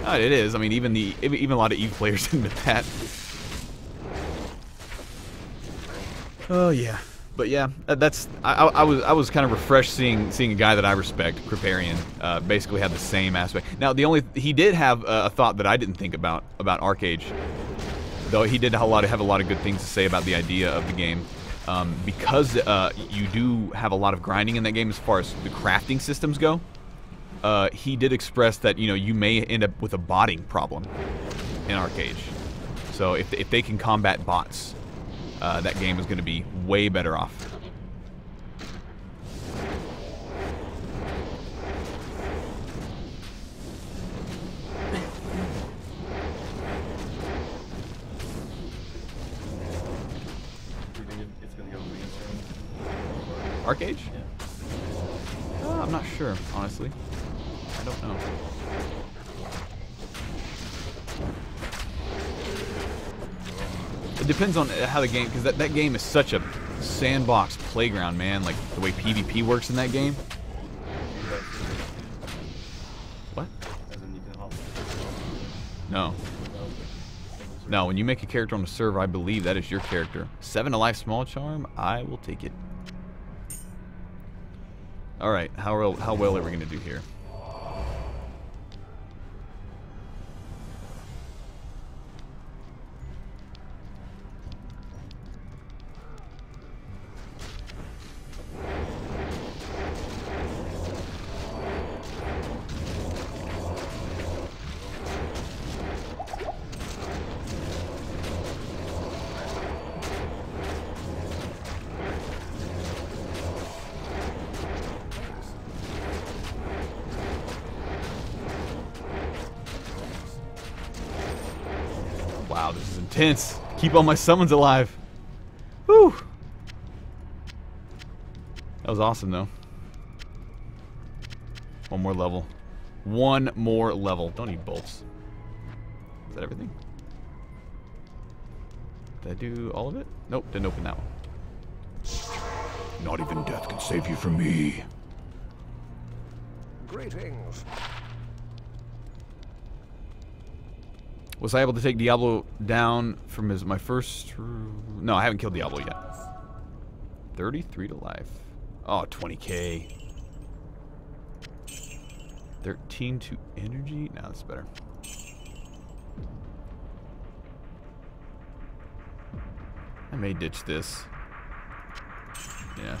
It is. I mean, even a lot of Eve players admit that. Oh yeah, but yeah, I was kind of refreshed seeing a guy that I respect, Kriparian, basically had the same aspect. Now he did have a thought that I didn't think about Arcage, though he did have a lot of good things to say about the idea of the game, because you do have a lot of grinding in that game as far as the crafting systems go. He did express that you may end up with a botting problem in Arcage, so if they can combat bots. That game is going to be way better off. Do you think it's going to go mainstream? Arcage? Yeah. I'm not sure, honestly. I don't know. It depends on how the game, because that game is such a sandbox playground, man. Like the way PvP works in that game. What? As in you can hop. No. No, when you make a character on the server, I believe that is your character. 7 to life small charm, I will take it. Alright, how well are we going to do here? Wow, this is intense. Keep all my summons alive. Whew. That was awesome, though. One more level. One more level. Don't need bolts. Is that everything? Did I do all of it? Nope, didn't open that one. Not even death can save you from me. Greetings. Was I able to take Diablo down from my first... No, I haven't killed Diablo yet. 33 to life. Oh, 20k. 13 to energy? No, that's better. I may ditch this. Yeah.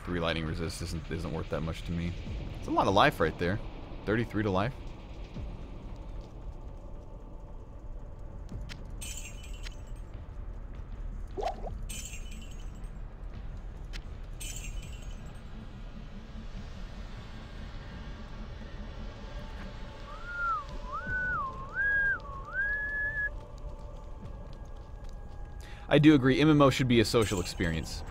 3 lightning resist isn't worth that much to me. It's a lot of life right there. 33 to life. I do agree. MMO should be a social experience,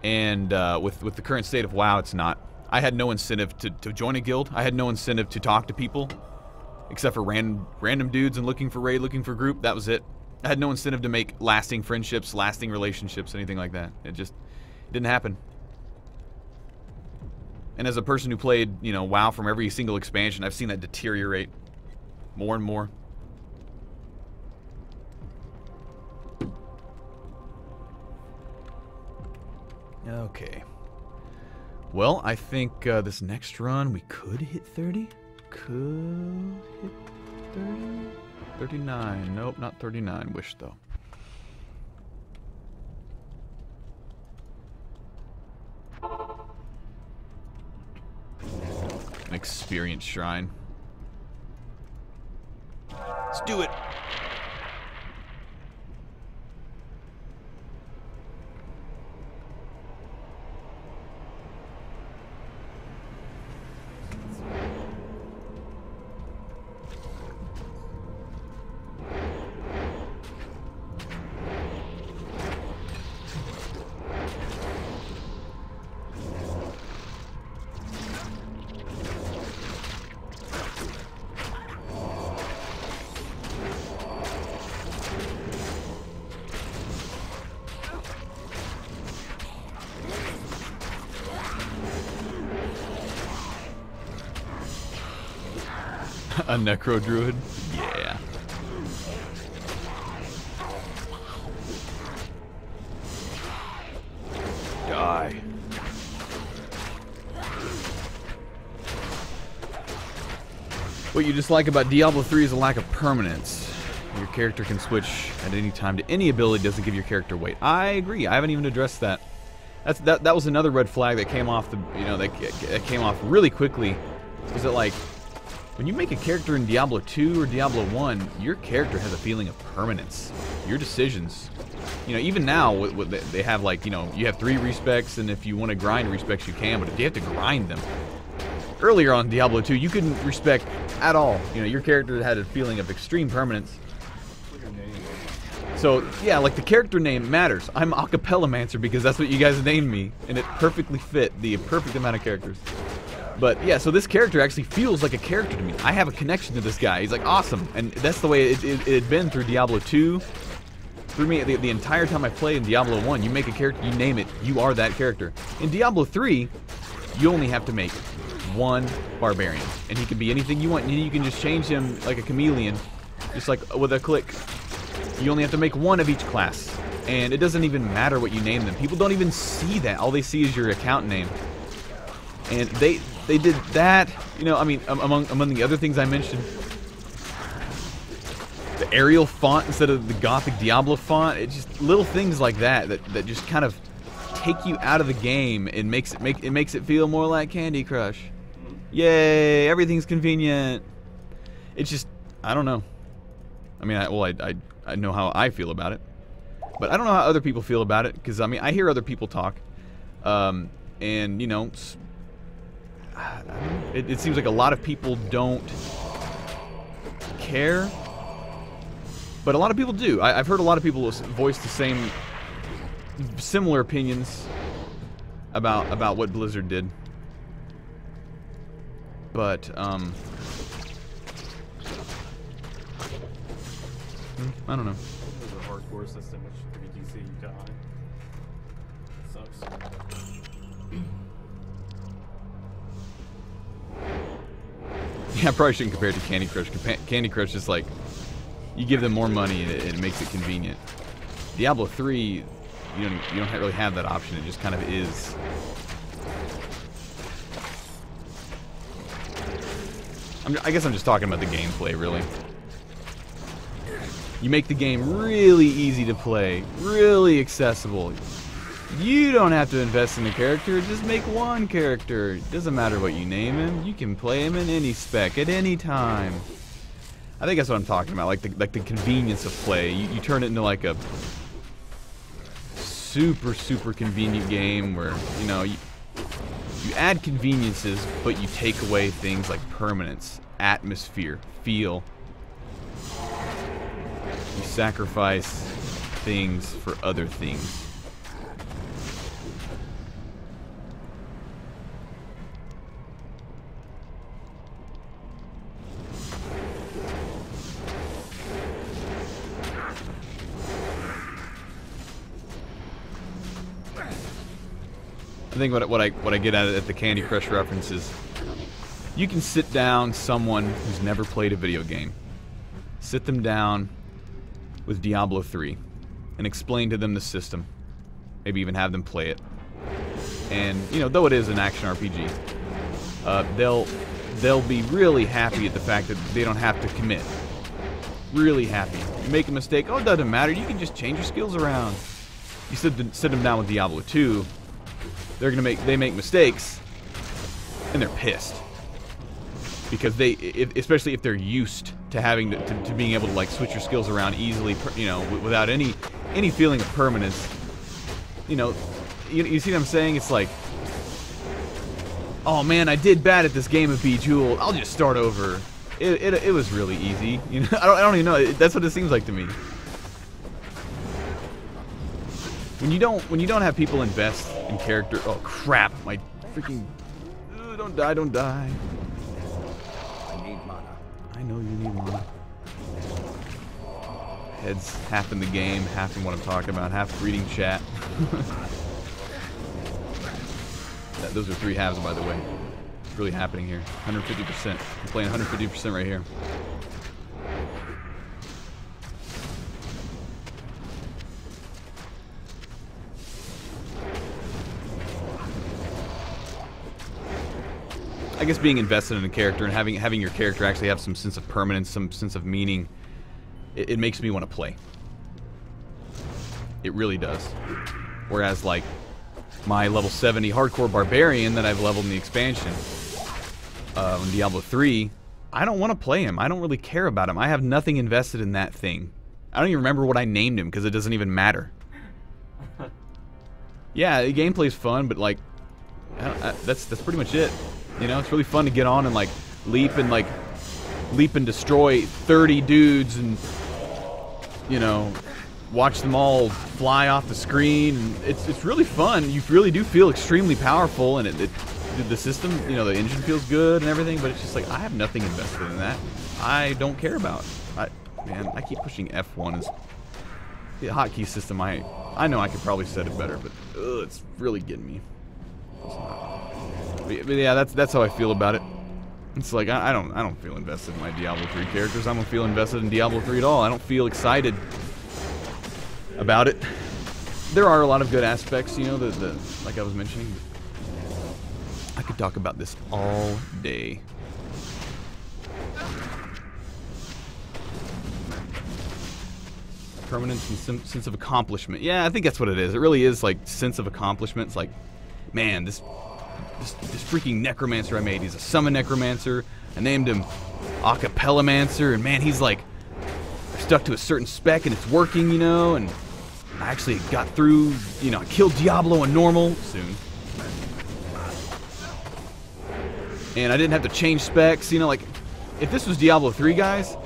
and with the current state of WoW, it's not. I had no incentive to join a guild. I had no incentive to talk to people, except for random dudes and looking for raid, looking for group. That was it. I had no incentive to make lasting friendships, lasting relationships, anything like that. It didn't happen. And as a person who played, WoW from every single expansion, I've seen that deteriorate more and more. Okay. Well, I think this next run we could hit 30. Could hit 30? 39. Nope, not 39. Wish, though. An experience shrine. Let's do it. A necro druid? Yeah. Die. What you dislike about Diablo 3 is a lack of permanence. Your character can switch at any time to any ability, doesn't give your character weight. I agree. I haven't even addressed that. That was another red flag that came off the, that came off really quickly. Was that like when you make a character in Diablo 2 or Diablo 1, your character has a feeling of permanence. Your decisions, even now they have like, you have 3 respecs, and if you want to grind respecs you can, but if you have to grind them. Earlier on Diablo 2, you couldn't respec at all. Your character had a feeling of extreme permanence. So, yeah, like the character name matters. I'm Acapella-mancer because that's what you guys named me, and it perfectly fit the perfect amount of characters. But, yeah, so this character actually feels like a character to me. I have a connection to this guy. He's, like, awesome. And that's the way it had been through Diablo 2. Through me, the entire time I played in Diablo 1, you make a character, you name it, you are that character. In Diablo 3, you only have to make one barbarian. And he can be anything you want. You can just change him like a chameleon, just like with a click. You only have to make one of each class, and it doesn't even matter what you name them. People don't even see that. All they see is your account name. And they did that, I mean, among the other things I mentioned, the Arial font instead of the Gothic Diablo font. It's just little things like that just kind of take you out of the game and makes it feel more like Candy Crush. Yay! Everything's convenient. It's just, I don't know. I mean, I know how I feel about it, but I don't know how other people feel about it, because I mean, I hear other people talk, and it seems like a lot of people don't care, but a lot of people do. I've heard a lot of people voice the similar opinions about what Blizzard did, but I don't know. There's a hardcore system which if you DC you die. Sucks. Yeah, I probably shouldn't compare it to Candy Crush. Candy Crush is like, you give them more money and it makes it convenient. Diablo 3, you don't really have that option. It just kind of is. I guess I'm just talking about the gameplay, really. You make the game really easy to play, really accessible. You don't have to invest in a character, just make one character. It doesn't matter what you name him, you can play him in any spec at any time. I think that's what I'm talking about, like the convenience of play. You turn it into like a super convenient game where, you add conveniences, but you take away things like permanence, atmosphere, feel. You sacrifice things for other things. I think what I get at the Candy Crush reference is, you can sit down someone who's never played a video game, sit them down with Diablo 3 and explain to them the system, maybe even have them play it, and though it is an action RPG, they'll be really happy at the fact that they don't have to commit. Really happy. You make a mistake, oh, it doesn't matter, you can just change your skills around. You sit them down with Diablo 2, they make mistakes, and they're pissed. Because especially if they're used to having to being able to like switch your skills around easily, without any feeling of permanence. You see what I'm saying? It's like, oh man, I did bad at this game of Bejeweled, I'll just start over. It was really easy. I don't even know. That's what it seems like to me. When you don't have people invest in character. Oh crap! My freaking. Don't die. I know you need mana. Head's half in the game, half in what I'm talking about, half reading chat. Those are 3 halves, by the way. really happening here. 150%. I'm playing 150% right here. I guess being invested in a character and having your character actually have some sense of permanence, some sense of meaning, it makes me want to play. It really does. Whereas, like, my level 70 hardcore barbarian that I've leveled in the expansion, in Diablo 3, I don't want to play him. I don't really care about him. I have nothing invested in that thing. I don't even remember what I named him because it doesn't even matter. Yeah, the gameplay's fun, but like, that's pretty much it. You know, it's really fun to get on and like leap and destroy 30 dudes and, you know, watch them all fly off the screen. It's really fun. You really do feel extremely powerful, and the system, you know, the engine feels good and everything. But it's just like I have nothing invested in that. I don't care about. Man, I keep pushing F1 as the hotkey system. I know I could probably set it better, but it's really getting me. But yeah, that's how I feel about it. It's like I don't feel invested in my Diablo 3 characters. I don't feel invested in Diablo 3 at all. I don't feel excited about it. There are a lot of good aspects, you know, like I was mentioning. I could talk about this all day. Permanence and sense of accomplishment. Yeah, I think that's what it is. It really is like sense of accomplishment. It's like, man, this freaking necromancer I made. He's a summon necromancer. I named him Acapella-mancer, and man, he's like stuck to a certain spec and it's working, you know, and I actually got through, you know, I killed Diablo on normal soon. And I didn't have to change specs, you know, like, if this was Diablo 3, guys,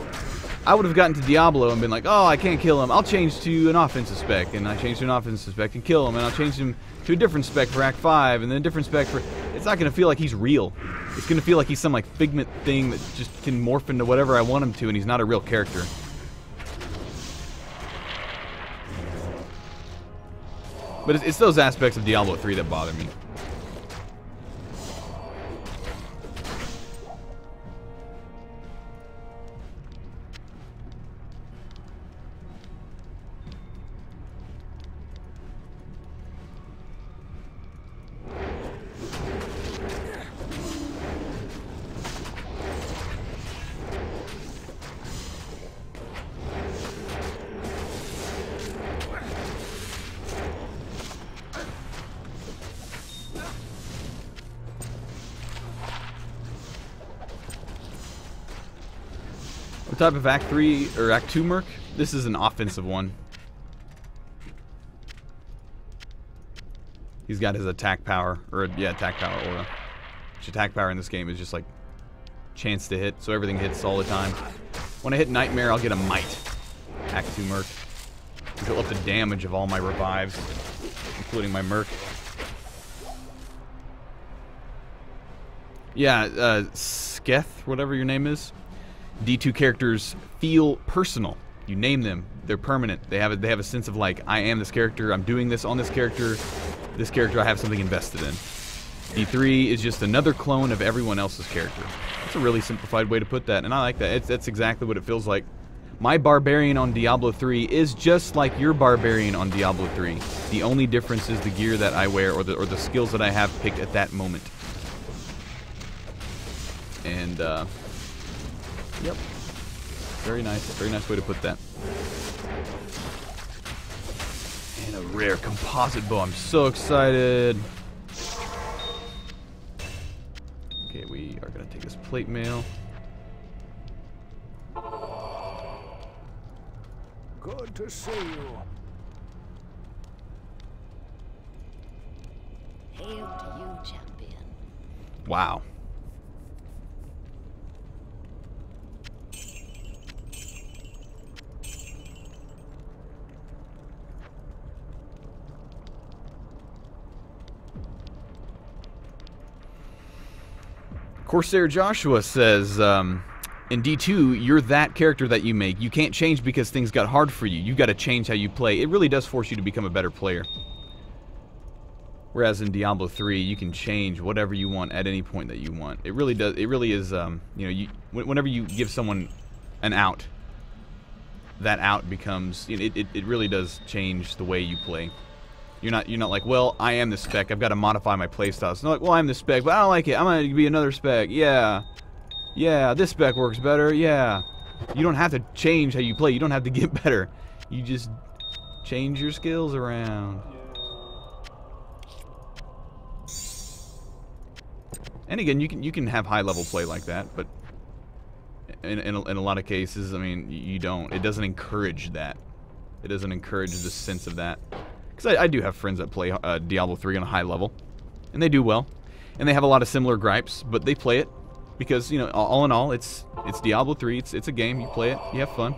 I would have gotten to Diablo and been like, oh, I can't kill him. I'll change to an offensive spec, and I change to an offensive spec and kill him, and I'll change him to a different spec for Act 5, and then a different spec for... It's not going to feel like he's real. It's going to feel like he's some, like, figment thing that just can morph into whatever I want him to, and he's not a real character. But it's those aspects of Diablo 3 that bother me. What type of Act 3 or Act 2 merc? This is an offensive one. He's got his attack power, or yeah, attack power aura. Which attack power in this game is just like chance to hit, so everything hits all the time. When I hit Nightmare, I'll get a Might. Act 2 merc. Fill up the damage of all my revives, including my merc. Yeah, Sketh, whatever your name is. D2 characters feel personal. You name them, they're permanent. They have a sense of like, I am this character, I'm doing this on this character I have something invested in. D3 is just another clone of everyone else's character. That's a really simplified way to put that, and I like that. That's exactly what it feels like. My barbarian on Diablo 3 is just like your barbarian on Diablo 3. The only difference is the gear that I wear or the skills that I have picked at that moment. And yep. Very nice way to put that. And a rare composite bow. I'm so excited. Okay, we are going to take this plate mail. Good to see you. Hail to you, champion. Wow. Corsair Joshua says, in D2, you're that character that you make. You can't change because things got hard for you. You got to change how you play. It really does force you to become a better player. Whereas in Diablo 3, you can change whatever you want at any point that you want. It really does. It really is. You know, whenever you give someone an out, that out becomes. You know, it really does change the way you play. You're not like, well, I am the spec. I've got to modify my playstyle. It's not like, well, I'm the spec, but I don't like it. I'm gonna be another spec. Yeah, this spec works better. Yeah, you don't have to change how you play. You don't have to get better. You just change your skills around. And again, you can have high level play like that, but in a lot of cases, I mean, you don't. It doesn't encourage that. It doesn't encourage the sense of that. Because I do have friends that play Diablo 3 on a high level, and they do well, and they have a lot of similar gripes, but they play it because, you know, all in all, it's Diablo 3. It's a game. You play it. You have fun.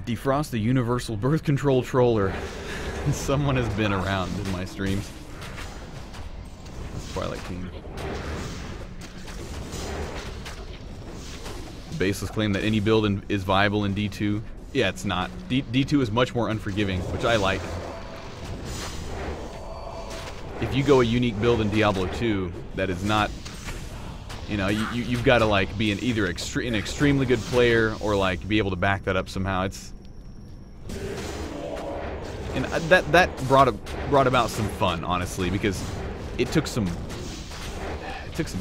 Defrost the universal birth control troller. Someone has been around in my streams. That's Twilight King. Baseless claim that any build is viable in D2. Yeah, it's not. D2 is much more unforgiving, which I like. If you go a unique build in Diablo 2 that is not, you know, you've got to like be either an extremely good player or like be able to back that up somehow. And that brought about some fun, honestly, because it took some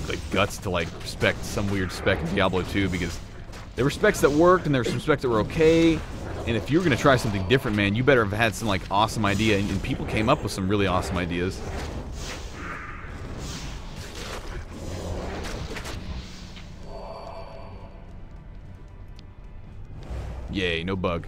like guts to like respect some weird spec in Diablo 2, because there were specs that worked and there were some specs that were okay. And if you were gonna try something different, man, you better have had some like awesome idea, and people came up with some really awesome ideas. Yay, no bug.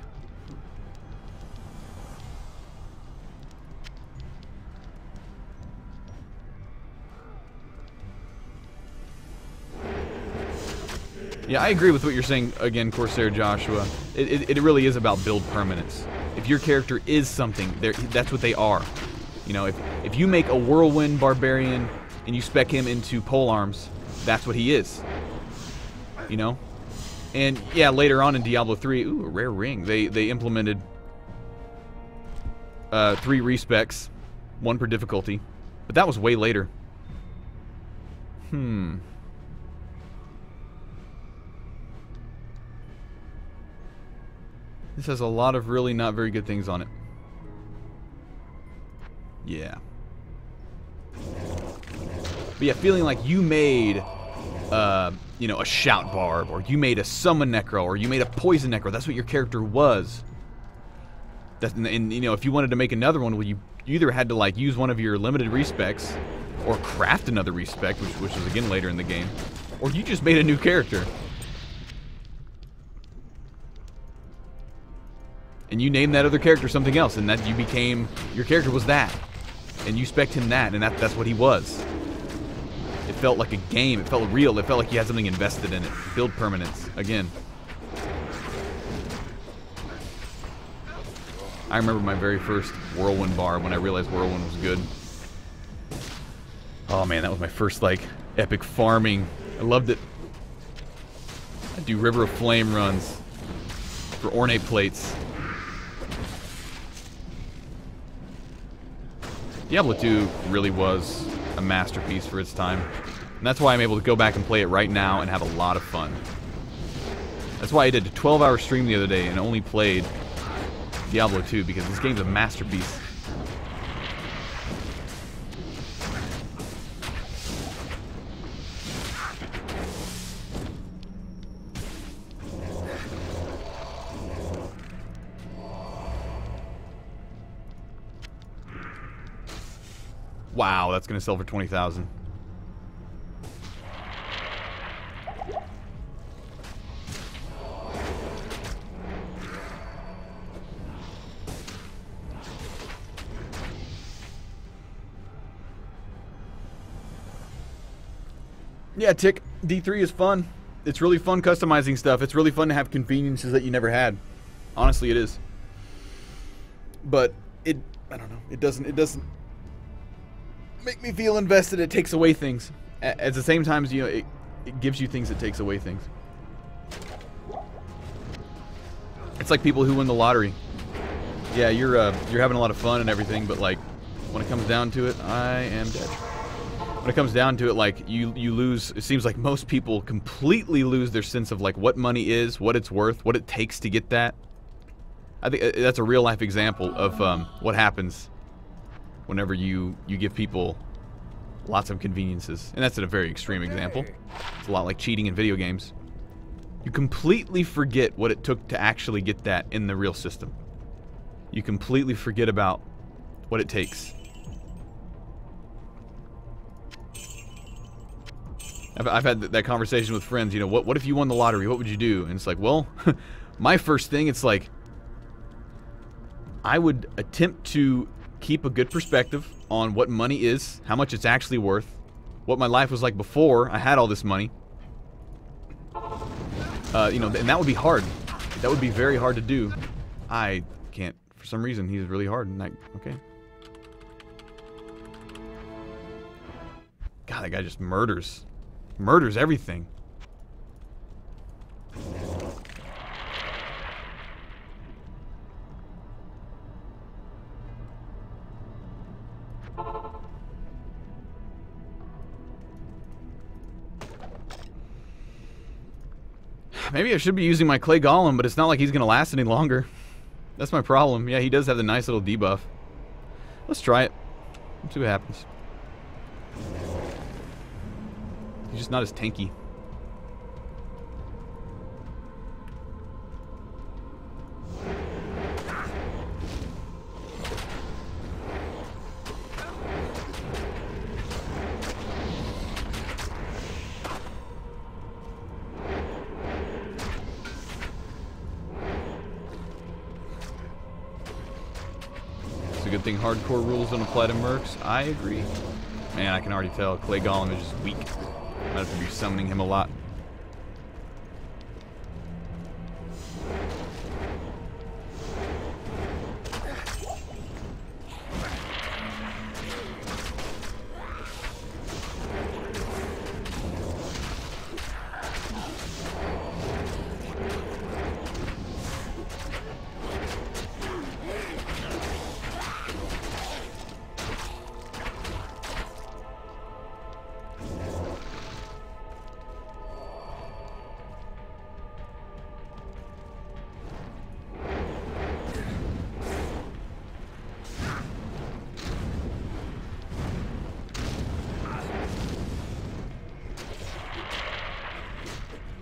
Yeah, I agree with what you're saying again, Corsair Joshua. It really is about build permanence. If your character is something, that's what they are. You know, if you make a whirlwind barbarian and you spec him into polearms, that's what he is. You know? And yeah, later on in Diablo 3, ooh, a rare ring. They implemented 3 respecs, 1 per difficulty, but that was way later. This has a lot of really not very good things on it. Yeah. But yeah, feeling like you made you know, a shout barb, or you made a summon necro, or you made a poison necro. That's what your character was. And you know, if you wanted to make another one, well, you either had to like use one of your limited respecs, or craft another respec, which was again later in the game, or you just made a new character. And you named that other character something else, and that you became, your character was that, and you spec'd him that, and that's what he was. It felt like a game. It felt real. It felt like you had something invested in it. Build permanence. Again. I remember my very first Whirlwind bar when I realized Whirlwind was good. Oh man, that was my first like epic farming. I loved it. I do River of Flame runs for ornate plates. Diablo 2 really was a masterpiece for its time. And that's why I'm able to go back and play it right now and have a lot of fun. That's why I did a 12-hour stream the other day and only played Diablo 2, because this game's a masterpiece. Wow, that's gonna sell for 20,000. Yeah, Tick, D3 is fun. It's really fun customizing stuff. It's really fun to have conveniences that you never had. Honestly, it is. But I don't know. It doesn't make me feel invested. It takes away things. At the same time, you know, it gives you things. It takes away things. It's like people who win the lottery. Yeah, you're having a lot of fun and everything, but like when it comes down to it, I am dead. When it comes down to it, like you lose. It seems like most people completely lose their sense of like what money is, what it's worth, what it takes to get that. I think that's a real life example of what happens whenever you give people lots of conveniences, and that's a very extreme example. It's a lot like cheating in video games. You completely forget what it took to actually get that in the real system. You completely forget about what it takes. I've had that conversation with friends, you know, what if you won the lottery? What would you do? And it's like, well, my first thing, it's like, I would attempt to keep a good perspective on what money is, how much it's actually worth, what my life was like before I had all this money. You know, and that would be hard. That would be very hard to do. I can't, for some reason, he's really hard. And okay. God, that guy just murders everything. Maybe I should be using my clay golem, but it's not like he's gonna last any longer. That's my problem. Yeah, he does have the nice little debuff. Let's try it. Let's see what happens. He's just not as tanky. It's a good thing hardcore rules don't apply to mercs. I agree. Man, I can already tell Clay Golem is just weak. I have to be summoning him a lot.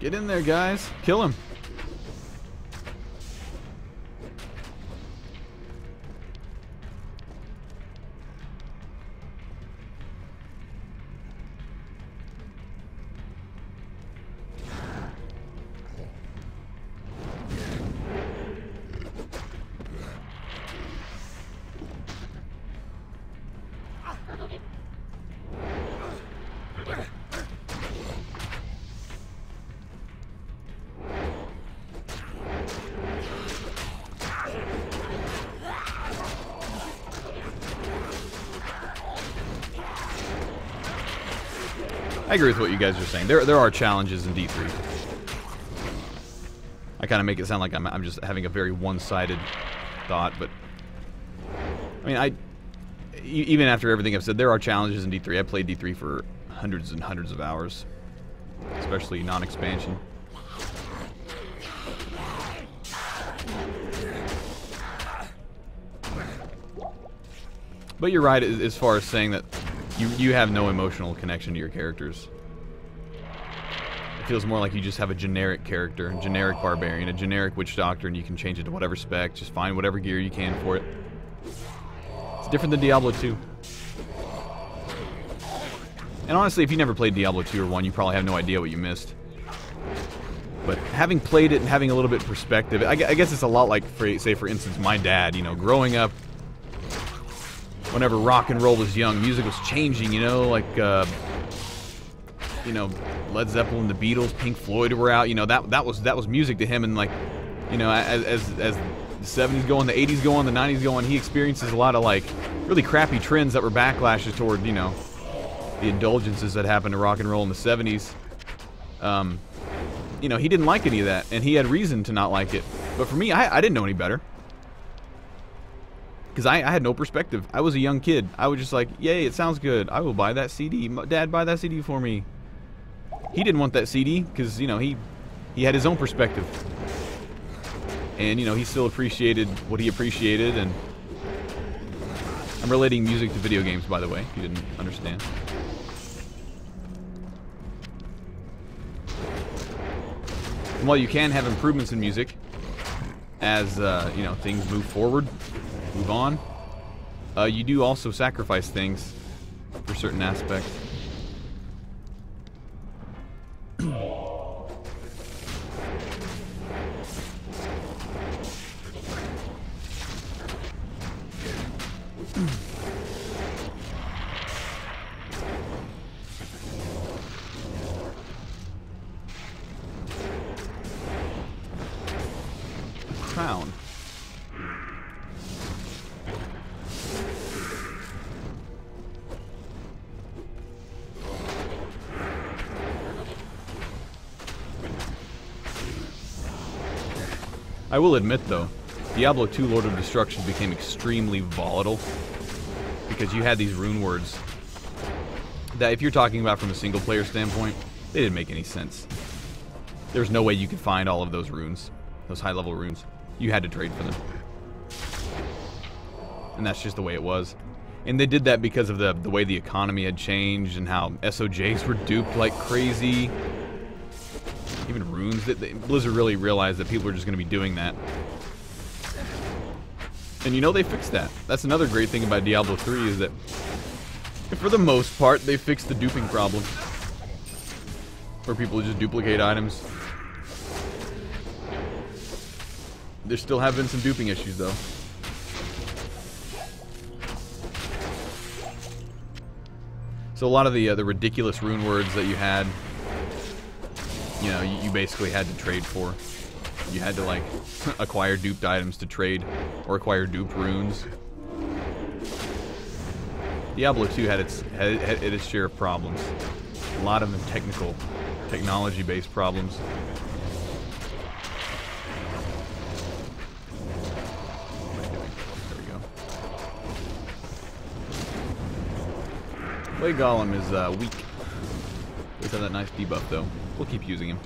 Get in there, guys. Kill him. I agree with what you guys are saying. There are challenges in D3. I kind of make it sound like I'm just having a very one-sided thought, but I mean, even after everything I've said, there are challenges in D3. I played D3 for hundreds and hundreds of hours, especially non-expansion. But you're right as far as saying that you have no emotional connection to your characters. It feels more like you just have a generic character, a generic barbarian, a generic witch doctor, and you can change it to whatever spec. Just find whatever gear you can for it. It's different than Diablo 2. And honestly, if you never played Diablo 2 or 1, you probably have no idea what you missed. But having played it and having a little bit of perspective, I guess it's a lot like, say for instance, my dad, you know, growing up, whenever rock and roll was young, music was changing, you know, like, you know, Led Zeppelin, the Beatles, Pink Floyd were out. You know, that was music to him. And like, you know, as the 70s go on, the 80s go on, the 90s go on, he experiences a lot of like really crappy trends that were backlashes toward, you know, the indulgences that happened to rock and roll in the 70s. You know, he didn't like any of that, and he had reason to not like it. But for me, I didn't know any better. Because I had no perspective. I was a young kid. I was just like, yay, it sounds good. I will buy that CD. Dad, buy that CD for me. He didn't want that CD because, you know, he had his own perspective. And, you know, he still appreciated what he appreciated. And I'm relating music to video games, by the way, if you didn't understand. And while you can have improvements in music as, you know, things move forward, move on, you do also sacrifice things for certain aspects. Crown. I will admit though, Diablo 2 Lord of Destruction became extremely volatile because you had these rune words that, if you're talking about from a single player standpoint, they didn't make any sense. There's no way you could find all of those runes, those high level runes. You had to trade for them. And that's just the way it was. And they did that because of the way the economy had changed and how SOJs were duped like crazy. Even runes. Blizzard really realized that people were just going to be doing that. And you know, they fixed that. That's another great thing about Diablo 3 is that, for the most part, they fixed the duping problem. Where people just duplicate items. There still have been some duping issues, though. So a lot of the ridiculous rune words that you had, you know, you basically had to trade for. You had to, like, acquire duped items to trade, or acquire duped runes. Diablo 2 had its share of problems. A lot of them technology-based problems. Play Golem is weak. Does have that nice debuff though. We'll keep using him.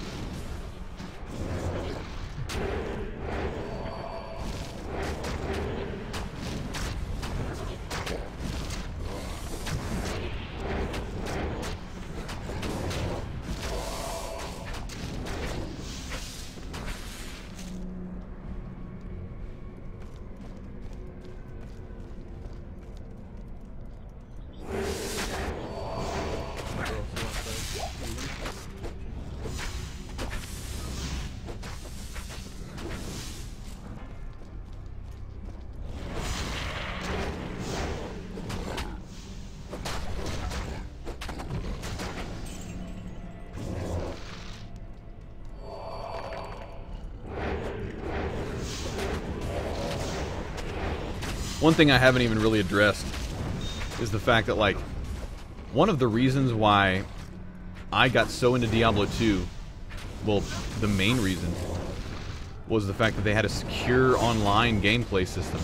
One thing I haven't even really addressed is the fact that, like, one of the reasons why I got so into Diablo 2, well, the main reason, was the fact that they had a secure online gameplay system.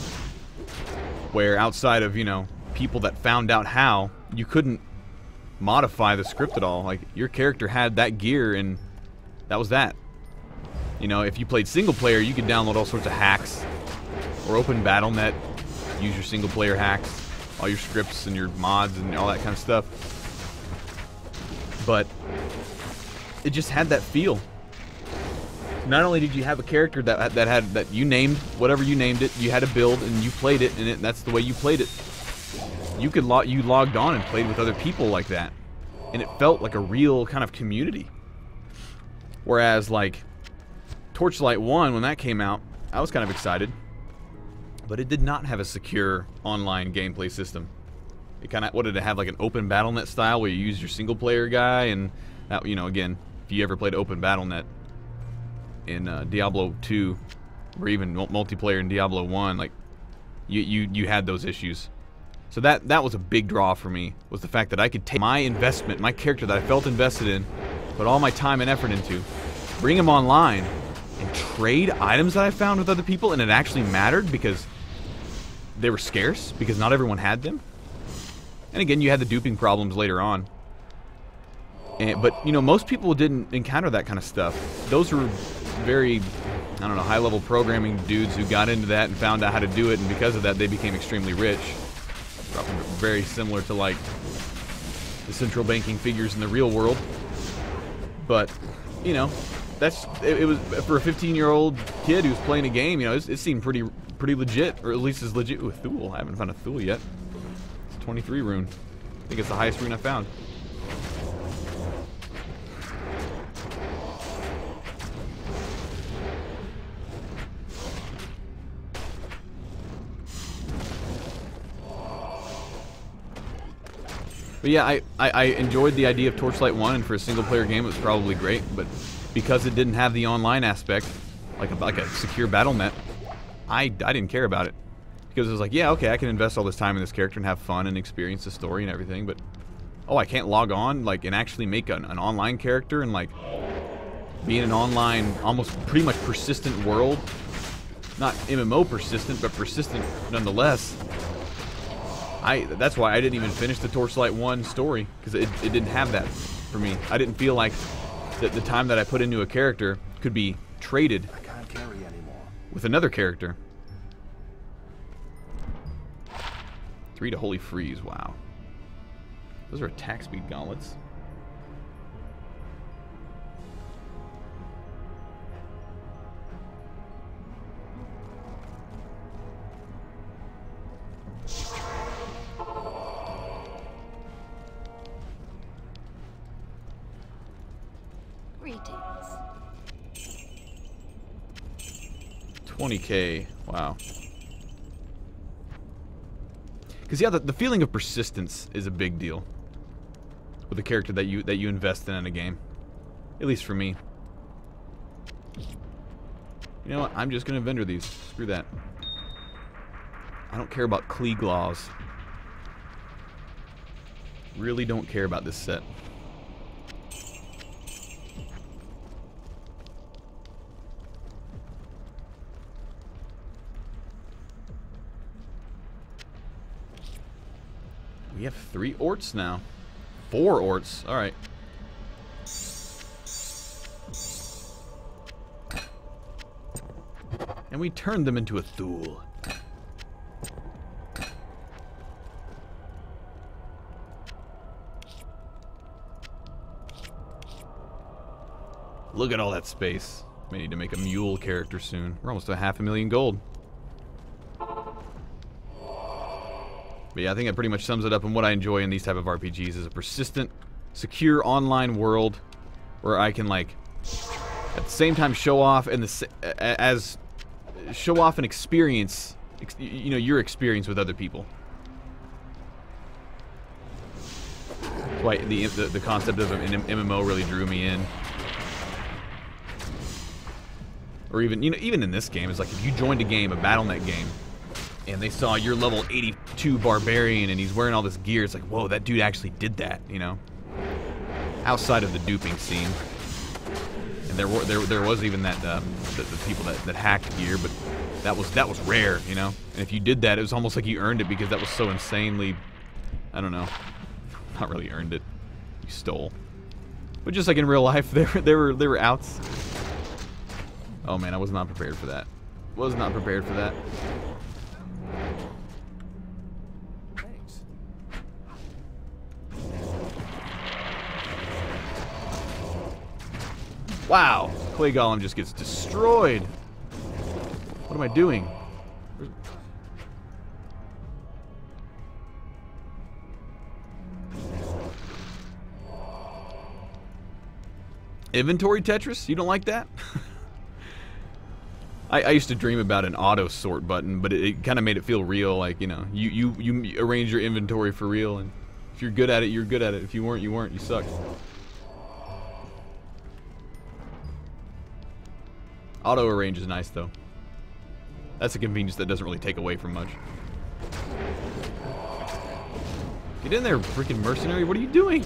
Where outside of, you know, people that found out how, you couldn't modify the script at all. Like, your character had that gear and that was that. You know, if you played single player, you could download all sorts of hacks or open Battle.net, use your single player hacks, all your scripts and your mods and all that kind of stuff. But it just had that feel. Not only did you have a character that you named whatever you named it, you had a build and you played it, and that's the way you played it. You logged on and played with other people like that, and it felt like a real kind of community. Whereas, like, Torchlight 1, when that came out, I was kind of excited. But it did not have a secure online gameplay system. It kind of, what did it have, like an open Battle.net style where you use your single player guy, and You know, again, if you ever played Open BattleNet in Diablo 2, or even multiplayer in Diablo 1, like you had those issues. So that was a big draw for me, was the fact that I could take my investment, my character that I felt invested in, put all my time and effort into, bring him online, and trade items that I found with other people, and it actually mattered because they were scarce, because not everyone had them. And again, you had the duping problems later on. But, you know, most people didn't encounter that kind of stuff. Those were very, I don't know, high-level programming dudes who got into that and found out how to do it, and because of that, they became extremely rich. Probably very similar to, like, the central banking figures in the real world. But, you know, it was, for a 15-year-old kid who's playing a game, you know, it seemed pretty legit, or at least as legit. Ooh, a Thule. I haven't found a Thule yet. It's a 23 rune. I think it's the highest rune I found. But yeah, I enjoyed the idea of Torchlight 1, and for a single-player game, it was probably great. But because it didn't have the online aspect, like a secure BattleNet, I didn't care about it. Because it was like, yeah, okay, I can invest all this time in this character and have fun and experience the story and everything, but oh, I can't log on, like, and actually make an online character and, like, be in an online, almost pretty much persistent world. Not MMO persistent, but persistent nonetheless. That's why I didn't even finish the Torchlight 1 story, because it didn't have that for me. I didn't feel like that the time that I put into a character could be traded with another character. 3 to Holy Freeze, wow. Those are attack speed gauntlets. Greetings. 20k, wow. Because yeah, the feeling of persistence is a big deal with a character that you invest in a game. At least for me. You know what? I'm just gonna vendor these. Screw that. I don't care about Klieg laws. Really don't care about this set. We have 3 orts now. 4 orts. Alright. And we turned them into a Thule. Look at all that space. May need to make a mule character soon. We're almost to 500,000 gold. But yeah, I think that pretty much sums it up. And what I enjoy in these type of RPGs is a persistent, secure online world where I can, like, at the same time show off and show off an experience, you know, your experience with other people. That's why the concept of an MMO really drew me in. Or even, you know, even in this game, it's like if you joined a game, a BattleNet game, and they saw you're level 82 barbarian and he's wearing all this gear, it's like, whoa, that dude actually did that, you know? Outside of the duping scene. And there was even that the people that hacked gear, but that was rare, you know? And if you did that, it was almost like you earned it because that was so insanely, I don't know, not really earned it. You stole. But just like in real life, there were outs. Oh man, I was not prepared for that. Was not prepared for that. Thanks. Wow, Clay Golem just gets destroyed. What am I doing? Inventory Tetris? You don't like that? I used to dream about an auto sort button, but it kind of made it feel real. Like, you know, you arrange your inventory for real, and if you're good at it, you're good at it. If you weren't, you weren't. You sucked. Auto arrange is nice, though. That's a convenience that doesn't really take away from much. Get in there, freaking mercenary. What are you doing?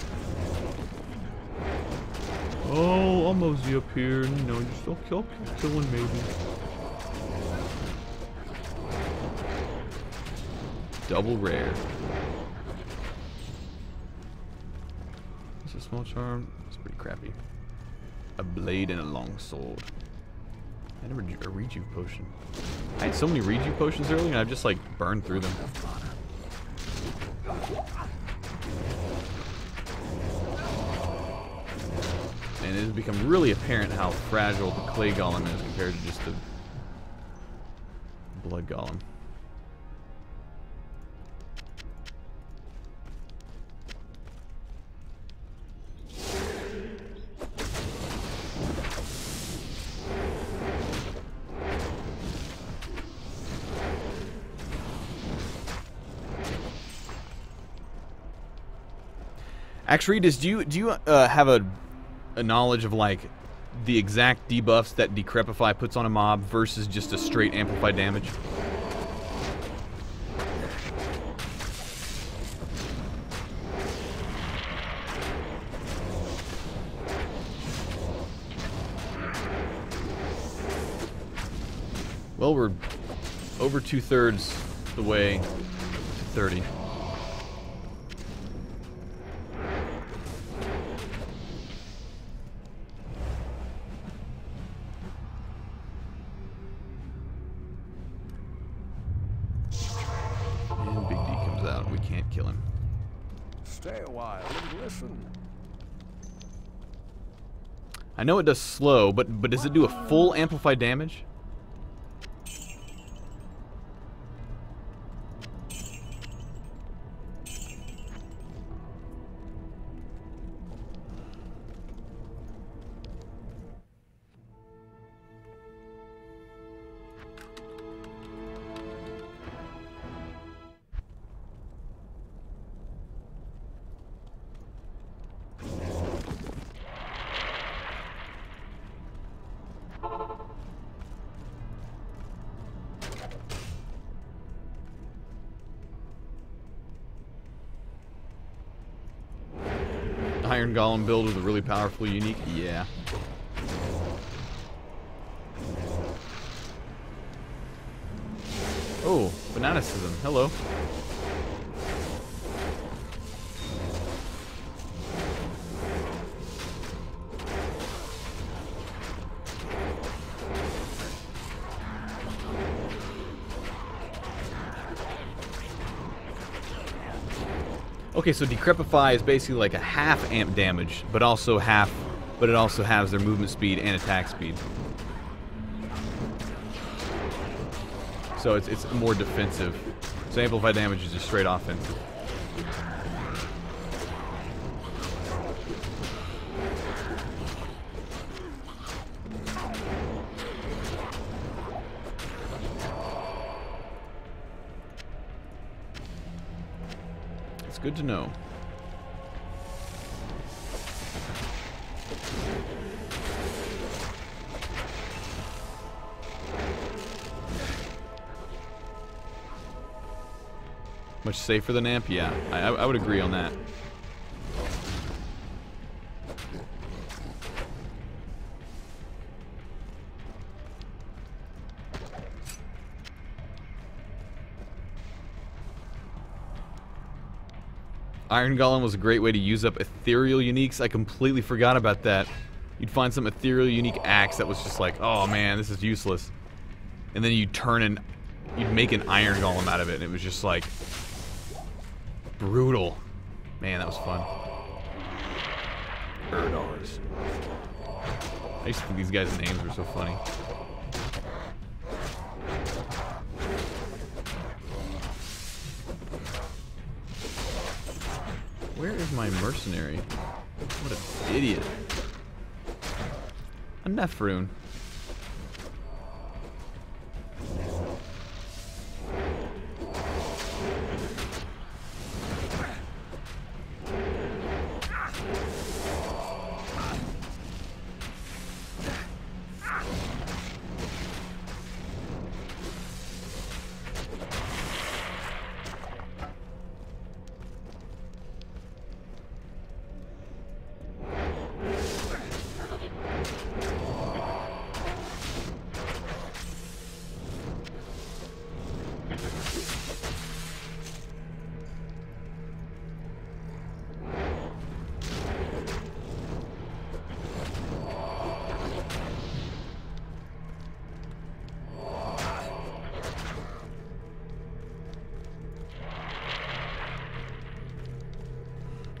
Oh, I'm mosey up here. You know, just I'll kill one maybe. Double rare. It's a small charm. It's pretty crappy. A blade and a long sword. I never a rejuve potion. I had so many rejuve potions earlier, and I've just like burned through them. And it has become really apparent how fragile the clay golem is compared to just the blood golem. Actually, do you have a knowledge of like the exact debuffs that Decrepify puts on a mob versus just a straight amplified damage? Well, we're over 2/3 the way to 30. And Big D comes out. We can't kill him. Stay a while and listen. I know it does slow, but does it do a full amplified damage? Iron Golem build with a really powerful unique? Yeah. Oh, Bananacism. Hello. Okay, so Decrepify is basically like a half amp damage, but it also has their movement speed and attack speed. So it's more defensive. So amplified damage is just straight offensive. It's good to know. Much safer than amp? Yeah, I would agree on that. Iron Golem was a great way to use up ethereal uniques. I completely forgot about that. You'd find some ethereal unique axe that was just like, oh man, this is useless. And then you'd make an Iron Golem out of it, and it was just like brutal. Man, that was fun. Erdars. I used to think these guys' names were so funny. Where is my mercenary? What an idiot. A Nephrune.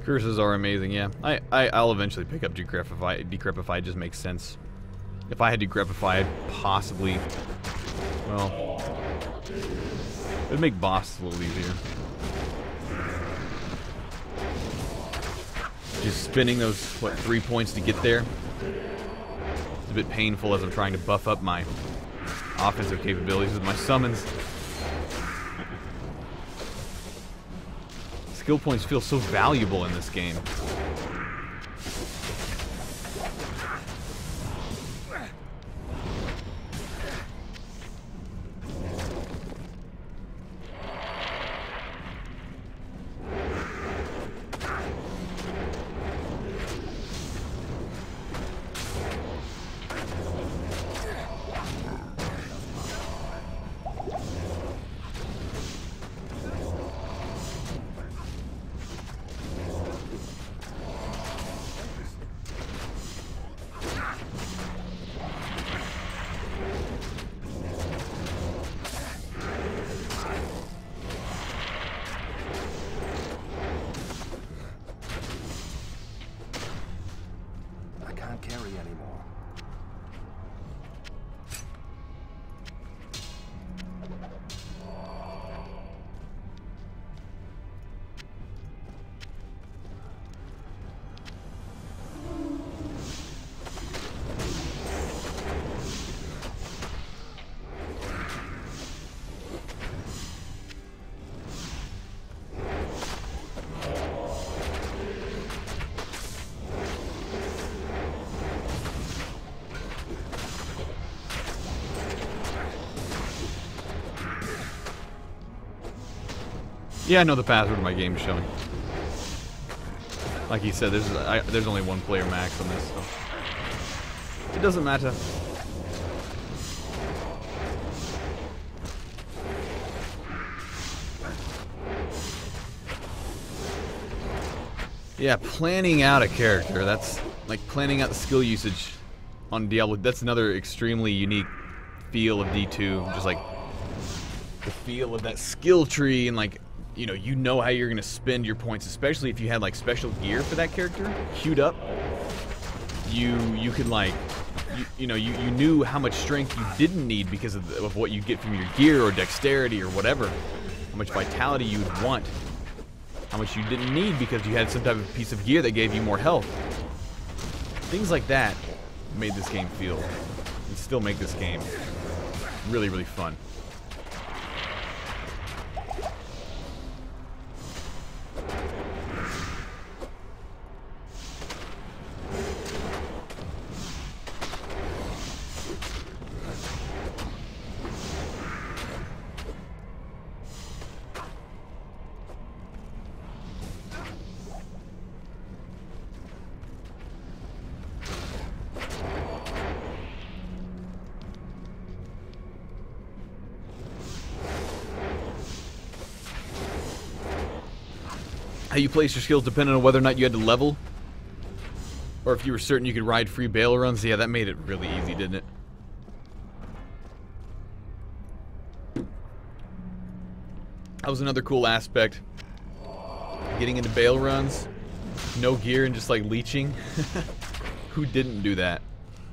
Curses are amazing, yeah. I'll eventually pick up Decrepify. Decrepify just makes sense. If I had Decrepify, I'd possibly... Well... It would make boss a little easier. Just spinning those, what, 3 points to get there? It's a bit painful as I'm trying to buff up my offensive capabilities with my summons. Skill points feel so valuable in this game. Carry anymore. Yeah, I know the password my game is showing. Like he said, there's only one player max on this, so it doesn't matter. Yeah, planning out a character, that's like planning out the skill usage on Diablo. That's another extremely unique feel of D2, just like the feel of that skill tree, and like, you know how you're gonna spend your points, especially if you had like special gear for that character queued up. You could like, you knew how much strength you didn't need because of what you get from your gear or dexterity or whatever, how much vitality you would want, how much you didn't need because you had some type of piece of gear that gave you more health. Things like that made this game feel, and still make this game really, really fun. How you place your skills depended on whether or not you had to level, or if you were certain you could ride free bail runs. Yeah, that made it really easy, didn't it? That was another cool aspect. Getting into bail runs, no gear and just like leeching. Who didn't do that?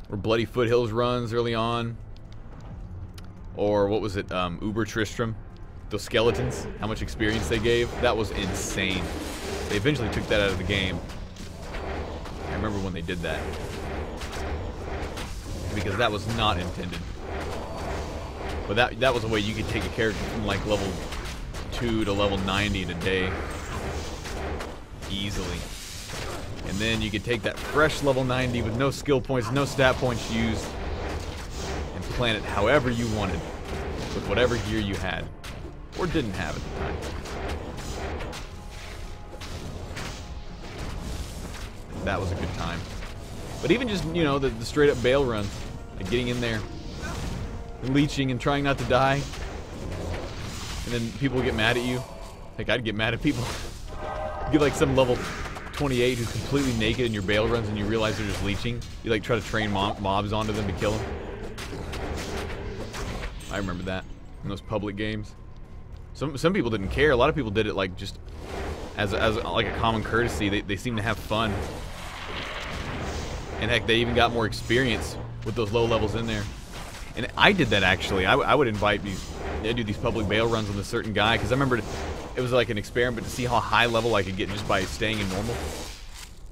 Or Bloody Foothills runs early on. Or what was it, Uber Tristram? Those skeletons, how much experience they gave, that was insane. They eventually took that out of the game. I remember when they did that, because that was not intended. But that was a way you could take a character from like level 2 to level 90 in a day easily, and then you could take that fresh level 90 with no skill points, no stat points used, and plan it however you wanted with whatever gear you had or didn't have at the time. That was a good time. But even just, the straight up bail runs, like getting in there and leeching and trying not to die, and then people get mad at you. Like, I'd get mad at people. Get like some level 28 who's completely naked in your bail runs and you realize they're just leeching. You like try to train mobs onto them to kill them. I remember that in those public games. Some people didn't care. A lot of people did it like just as like a common courtesy. They seem to have fun. And heck, they even got more experience with those low levels in there. And I did that actually. I would invite these, I'd do these public bail runs on a certain guy, because I remember it was like an experiment to see how high level I could get just by staying in normal.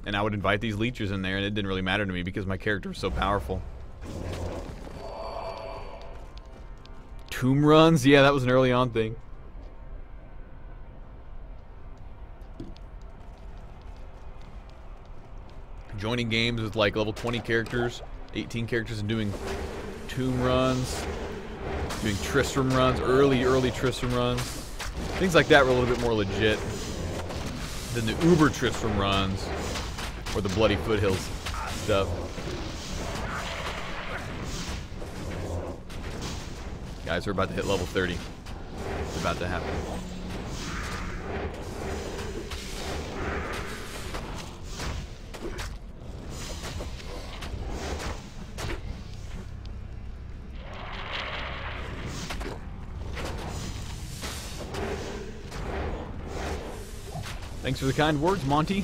And I would invite these leechers in there, and it didn't really matter to me because my character was so powerful. Tomb runs? Yeah, that was an early on thing. Joining games with like level 20 characters, 18 characters, and doing tomb runs, doing Tristram runs, early Tristram runs. Things like that were a little bit more legit than the uber Tristram runs or the Bloody Foothills stuff. Guys, we're about to hit level 30. It's about to happen. Thanks for the kind words, Monty.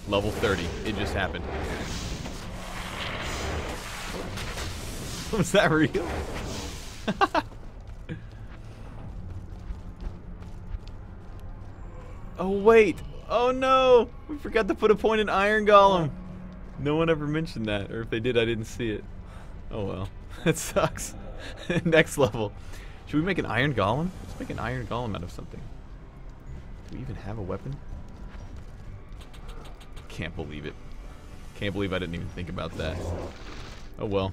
Level 30. It just happened. Was that real? Oh, wait. Oh, no. We forgot to put a point in Iron Golem. No one ever mentioned that. Or if they did, I didn't see it. Oh, well. That sucks. Next level. Should we make an Iron Golem? Let's make an Iron Golem out of something. Do we even have a weapon? Can't believe it. Can't believe I didn't even think about that. Oh well.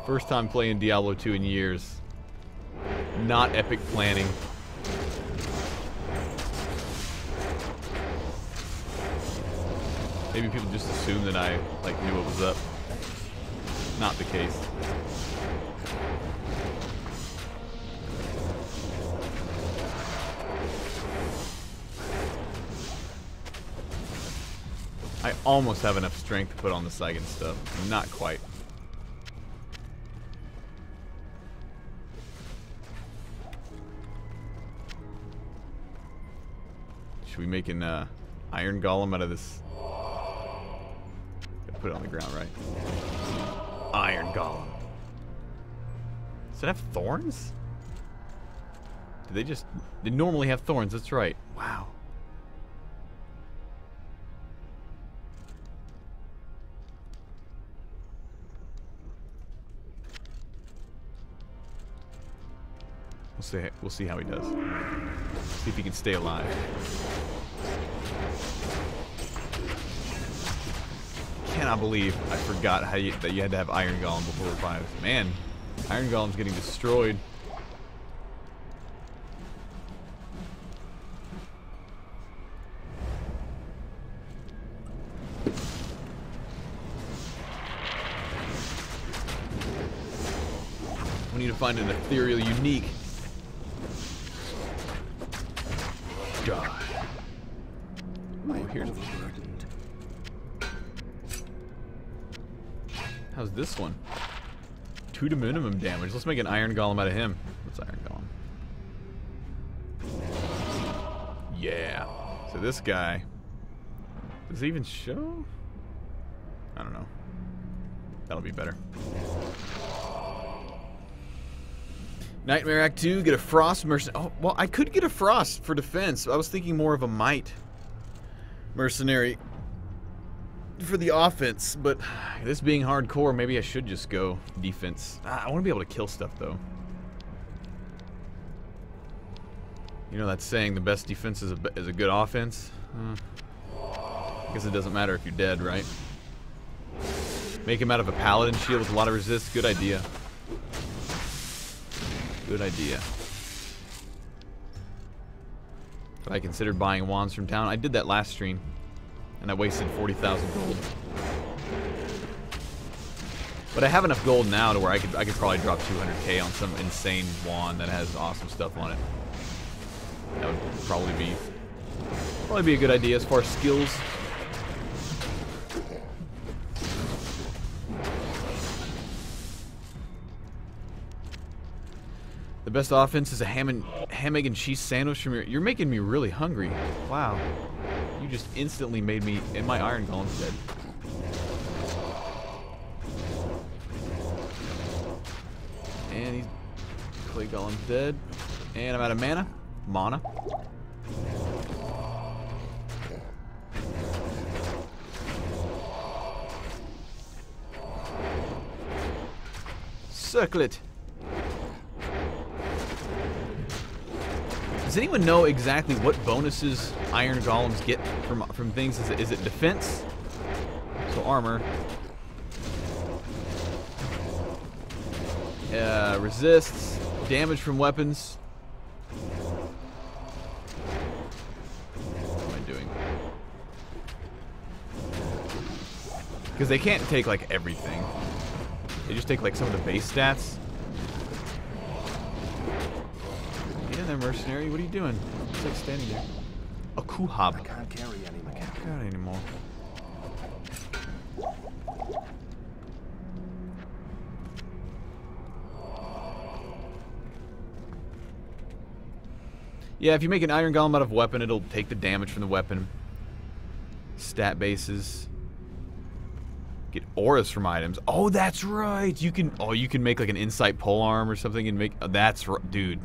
First time playing Diablo 2 in years. Not epic planning. Maybe people just assume that I like knew what was up. Not the case. I almost have enough strength to put on the Saigon stuff. Not quite. Should we make an Iron Golem out of this? Gotta put it on the ground, right? Iron Golem. Does it have thorns? Do they just... They normally have thorns, that's right. Wow. We'll see how he does. See if he can stay alive. Cannot believe I forgot that you had to have Iron Golem before revives. Man, Iron Golem's getting destroyed. We need to find an ethereal unique. Die. Oh, here's overburdened. How's this one? 2 to minimum damage. Let's make an Iron Golem out of him. What's Iron Golem? Yeah. So this guy. Does he even show? I don't know. That'll be better. Nightmare Act 2, get a Frost Mercenary. Oh, well, I could get a Frost for defense. I was thinking more of a Might Mercenary for the offense, but this being hardcore, maybe I should just go defense. I want to be able to kill stuff, though. You know that saying, the best defense is a good offense? I guess it doesn't matter if you're dead, right? Make him out of a Paladin shield with a lot of resist. Good idea. Good idea. But I considered buying wands from town. I did that last stream, and I wasted 40,000 gold. But I have enough gold now to where I could probably drop 200k on some insane wand that has awesome stuff on it. That would probably be a good idea as far as skills. The best offense is a ham, egg, and cheese sandwich from your... You're making me really hungry. Wow. You just instantly made me... And my iron golem's dead. And he's... Clay golem's dead. And I'm out of mana. Mana. Circlet. Does anyone know exactly what bonuses iron golems get from things? Is it defense? So armor. Resists. Damage from weapons. What am I doing? Because they can't take like everything. They just take like some of the base stats. Get in there, mercenary. What are you doing? It's like standing there. A kuhab. I can't carry any mechanical. Can't anymore. Yeah, if you make an iron golem out of weapon, it'll take the damage from the weapon. Stat bases. Get auras from items. Oh, that's right. You can. Oh, you can make like an insight polearm or something and make. Oh, that's right, dude.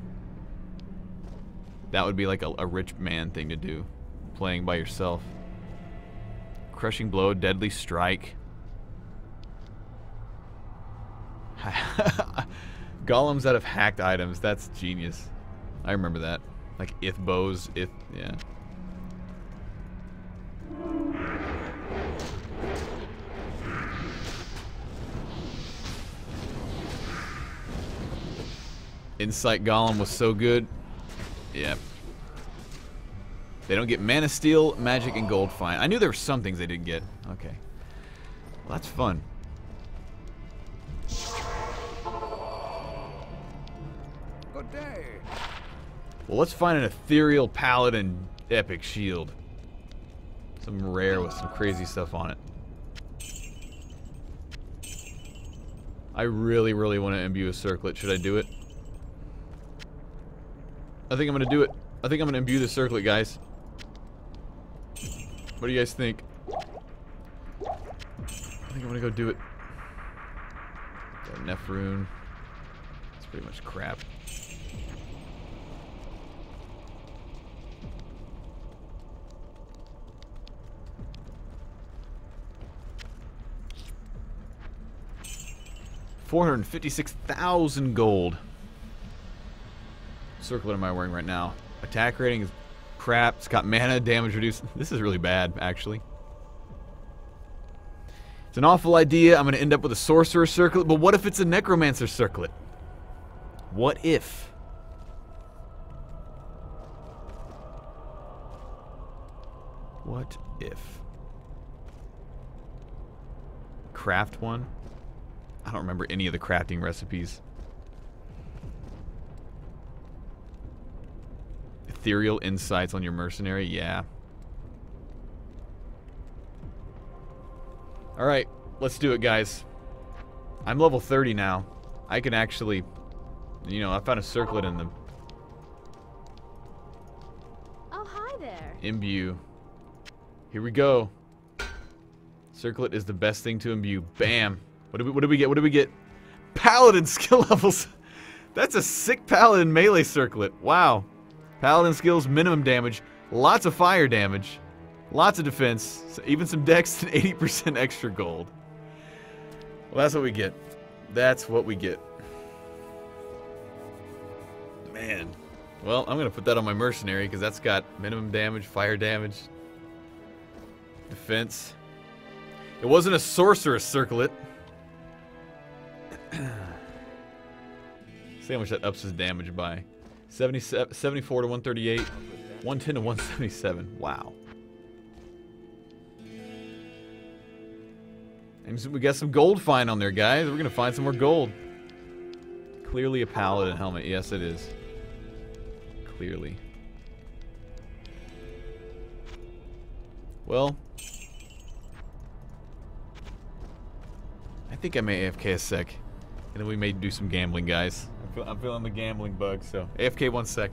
That would be like a rich man thing to do, playing by yourself. Crushing blow, deadly strike. Golems out of hacked items. That's genius. I remember that. Like if bows, if yeah. Insight Golem was so good. Yeah. They don't get Mana Steel, Magic, and Gold Fine. I knew there were some things they didn't get. Okay. Well, that's fun. Good day. Well, let's find an Ethereal Paladin Epic Shield. Some rare with some crazy stuff on it. I really, really want to imbue a circlet. Should I do it? I think I'm going to do it. I think I'm going to imbue the circlet, guys. What do you guys think? I think I'm going to go do it. Got a Nephrune. It's pretty much crap. $456,000 gold. Circlet am I wearing right now? Attack rating is crap. It's got mana, damage reduced. This is really bad, actually. It's an awful idea. I'm going to end up with a sorcerer circlet, but what if it's a necromancer circlet? What if? What if? Craft one? I don't remember any of the crafting recipes. Ethereal insights on your mercenary? Yeah. Alright, let's do it, guys. I'm level 30 now. I can actually... You know, I found a circlet in the... Oh, hi there. Imbue. Here we go. Circlet is the best thing to imbue. Bam. What do we get? What do we get? Paladin skill levels. That's a sick paladin melee circlet. Wow. Paladin skills, minimum damage, lots of fire damage, lots of defense, even some dex and 80% extra gold. Well, that's what we get. That's what we get. Man. Well, I'm going to put that on my mercenary because that's got minimum damage, fire damage, defense. It wasn't a sorceress circlet. See how much that ups his damage by. 74 to 138, 110 to 177. Wow. And we got some gold find on there, guys. We're gonna find some more gold. Clearly a paladin helmet. Yes, it is. Clearly. Well, I think I may AFK a sec, and then we may do some gambling, guys. I'm feeling the gambling bug. So AFK 1 sec.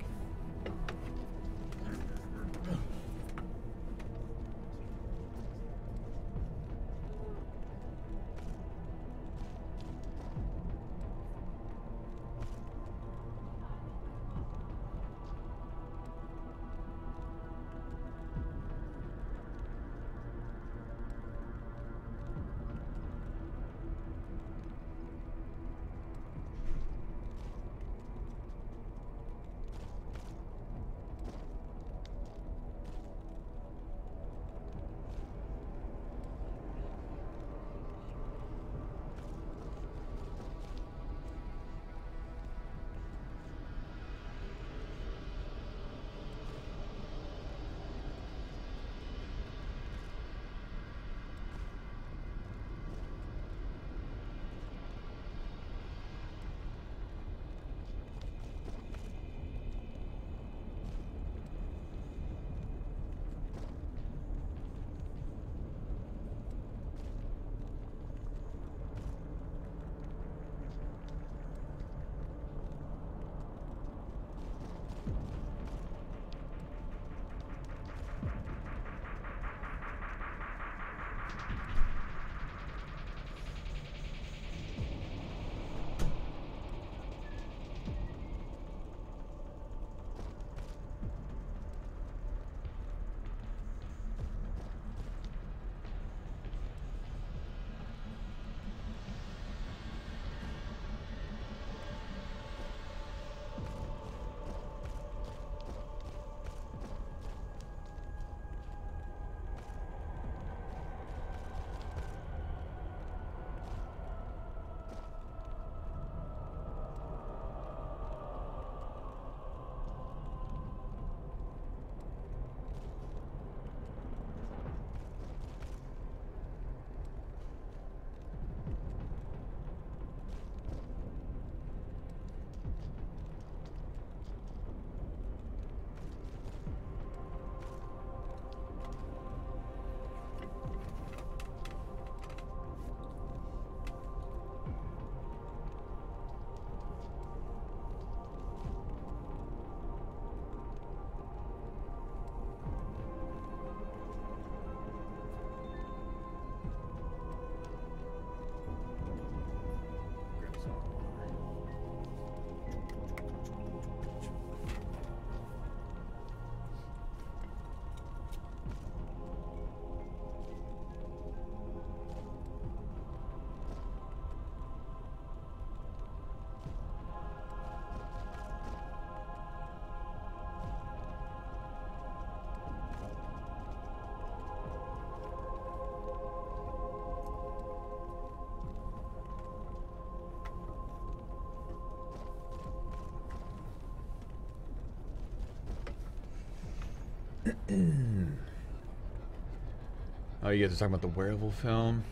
Oh, you guys are talking about the wearable film?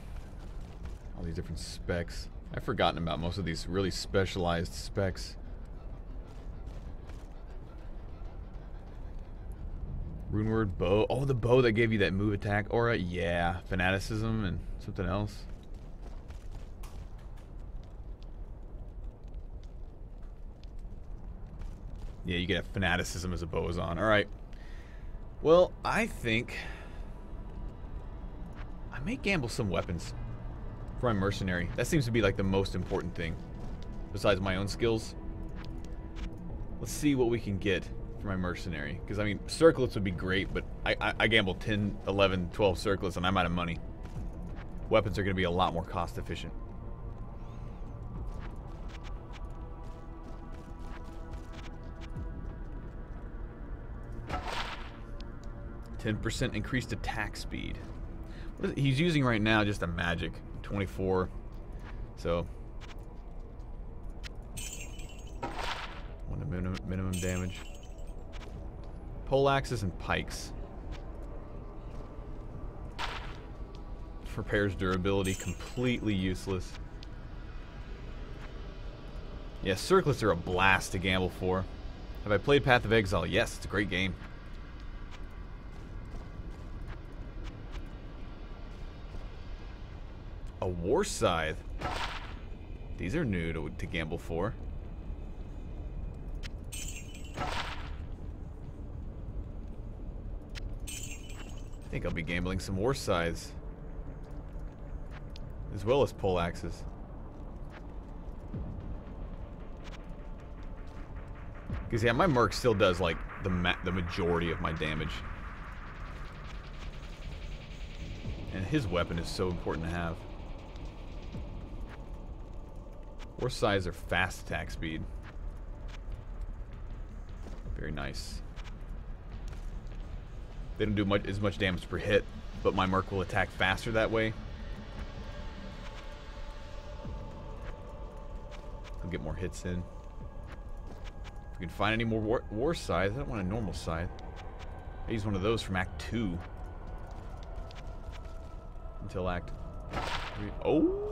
All these different specs. I've forgotten about most of these really specialized specs. Runeward bow. Oh, the bow that gave you that move attack aura. Yeah, fanaticism and something else. Yeah, you get a fanaticism as a boson. Alright. Well, I think I may gamble some weapons for my mercenary. That seems to be like the most important thing, besides my own skills. Let's see what we can get for my mercenary. Because, I mean, circlets would be great, but I gambled 10, 11, 12 circlets and I'm out of money. Weapons are going to be a lot more cost efficient. %, increased attack speed. He's using right now just a magic. 24. So. 1 minimum damage. Poleaxes and pikes. Repairs durability. Completely useless. Yeah, circlets are a blast to gamble for. Have I played Path of Exile? Yes, it's a great game. A war scythe. These are new to gamble for. think I'll be gambling some war scythes. As well as pole axes. Because, yeah, my merc still does, like, the majority of my damage. And his weapon is so important to have. War scythes are fast attack speed. Very nice. They don't do as much damage per hit, but my merc will attack faster that way. I'll get more hits in. If we can find any more war scythes. I don't want a normal scythe. I use one of those from Act 2. Until Act 3. Oh!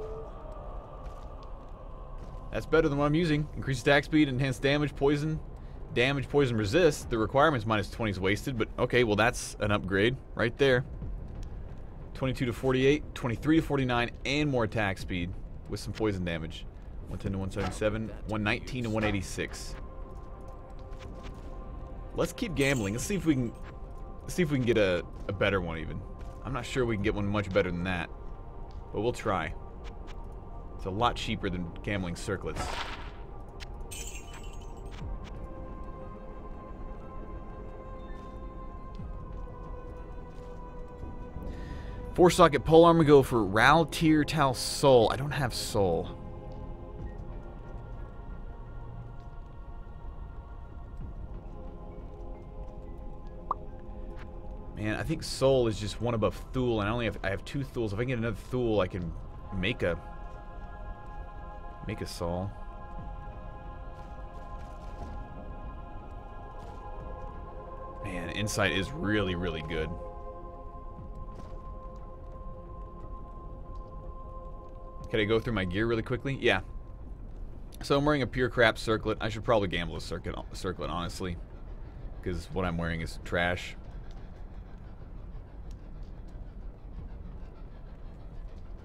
That's better than what I'm using. Increased attack speed, enhanced damage, poison. Damage, poison, resist. The requirement's minus 20 is wasted, but okay, well that's an upgrade right there. 22 to 48, 23 to 49, and more attack speed with some poison damage. 110 to 177, 119 to 186. Let's keep gambling. Let's see if we can get a better one even. I'm not sure we can get one much better than that, but we'll try. It's a lot cheaper than gambling circlets. Four-socket pole armor, go for Ral Tier Tal Soul. I don't have Soul. Man, I think Soul is just one above Thule, and I have 2 Thules. If I can get another Thule, I can make a Soul. Man, Insight is really, really good. Can I go through my gear really quickly? Yeah. So I'm wearing a pure crap circlet. I should probably gamble a circlet, honestly. Because what I'm wearing is trash.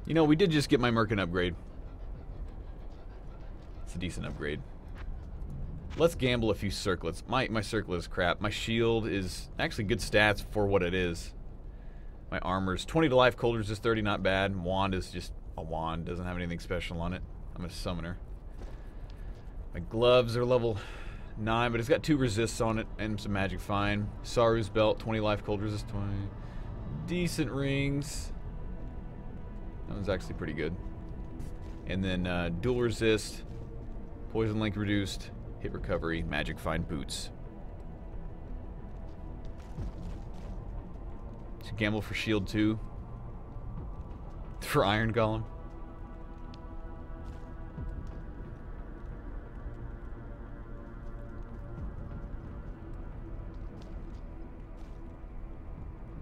You know, we did just get my Merkin upgrade. It's a decent upgrade. Let's gamble a few circlets. My circlet is crap. My shield is actually good stats for what it is. My armor's 20 to life, cold resist 30, not bad. Wand is just a wand, doesn't have anything special on it. I'm a summoner. My gloves are level 9, but it's got 2 resists on it and some magic fine. Saru's belt, 20 life, cold resist 20. Decent rings. That one's actually pretty good. And then dual resist, poison link reduced, hit recovery, magic fine boots. Should gamble for shield 2. For Iron Golem.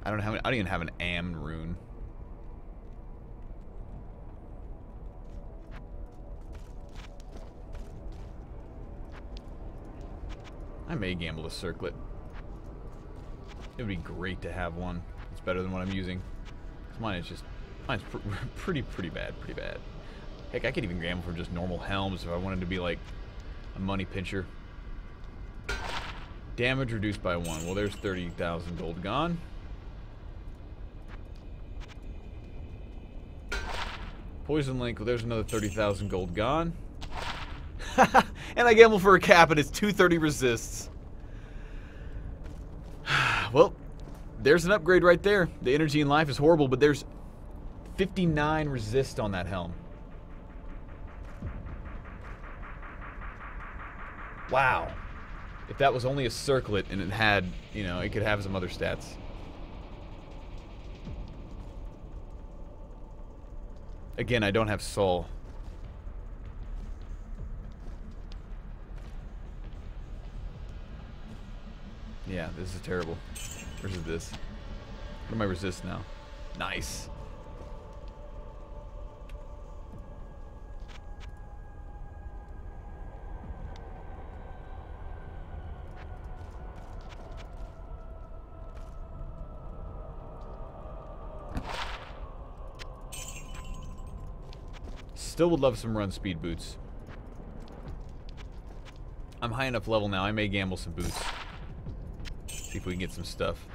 I don't even have an Am rune. I may gamble a circlet. It would be great to have one. It's better than what I'm using. 'Cause mine's pretty bad, Heck, I could even gamble for just normal helms if I wanted to be like a money pincher. Damage reduced by 1. Well, there's 30,000 gold gone. Poison link. Well, there's another 30,000 gold gone. And I gamble for a cap and it's 230 resists. Well, there's an upgrade right there. The energy in life is horrible, but there's 59 resist on that helm. Wow. If that was only a circlet and it had, you know, it could have some other stats. Again, I don't have soul. Yeah, this is terrible. Where's this? What am I resist now? Nice. Still would love some run speed boots. I'm high enough level now, I may gamble some boots. See if we can get some stuff.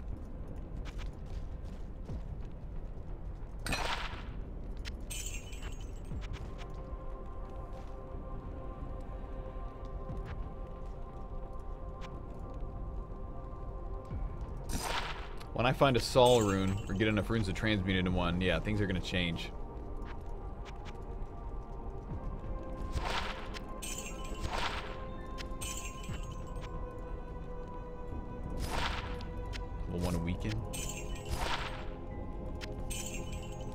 When I find a Sol rune, or get enough runes to transmute into one, yeah, things are gonna change. Level 1 weaken.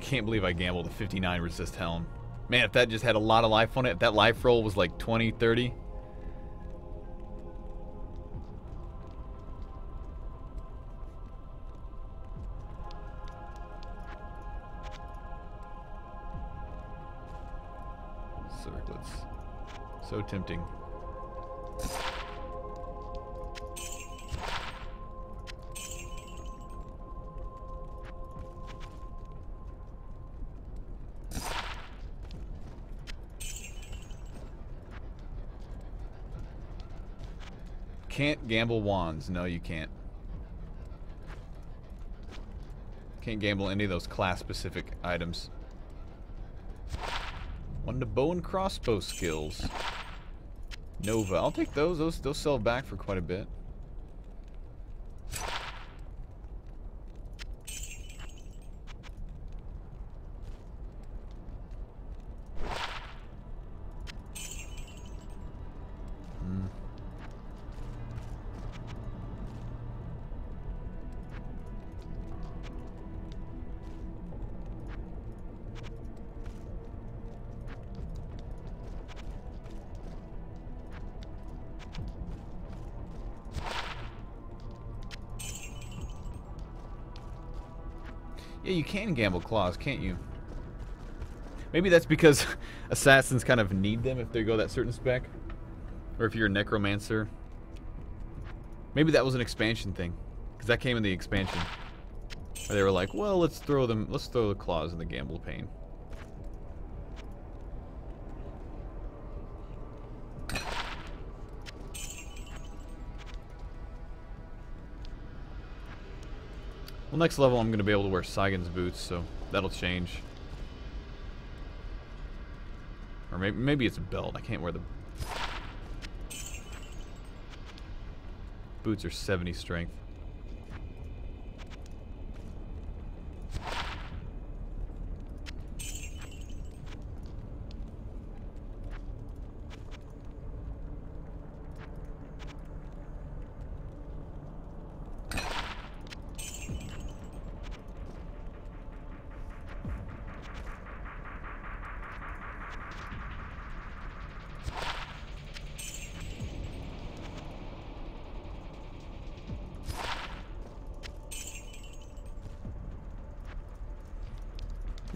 Can't believe I gambled a 59 resist helm. Man, if that just had a lot of life on it, if that life roll was like 20, 30. Circlets. So tempting. Can't gamble wands. No, you can't. Can't gamble any of those class-specific items. One to bow and crossbow skills. Nova. I'll take those. Those sell back for quite a bit. Yeah, you can gamble claws, can't you? Maybe that's because assassins kind of need them if they go that certain spec. Or if you're a necromancer. Maybe that was an expansion thing. Because that came in the expansion. Where they were like, well, let's throw the claws in the gamble pane. Well, next level I'm going to be able to wear Saigon's boots, so that'll change. Or maybe it's a belt. I can't wear the... Boots are 70 strength.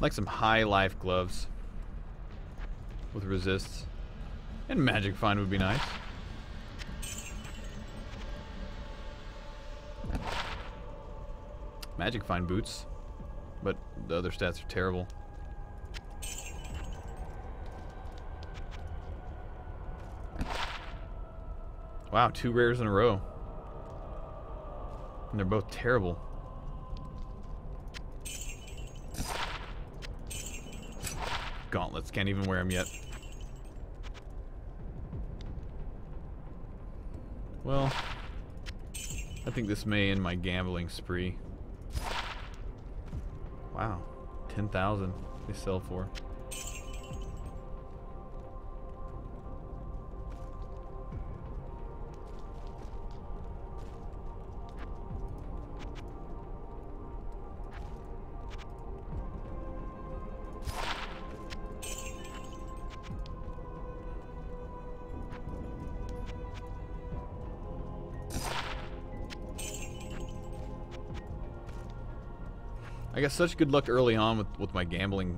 Like some high life gloves with resists. And magic find would be nice. Magic find boots, but the other stats are terrible. Wow, 2 rares in a row. And they're both terrible. Gauntlets, can't even wear them yet. Well, I think this may end my gambling spree. Wow, 10,000 they sell for. I got such good luck early on with my gambling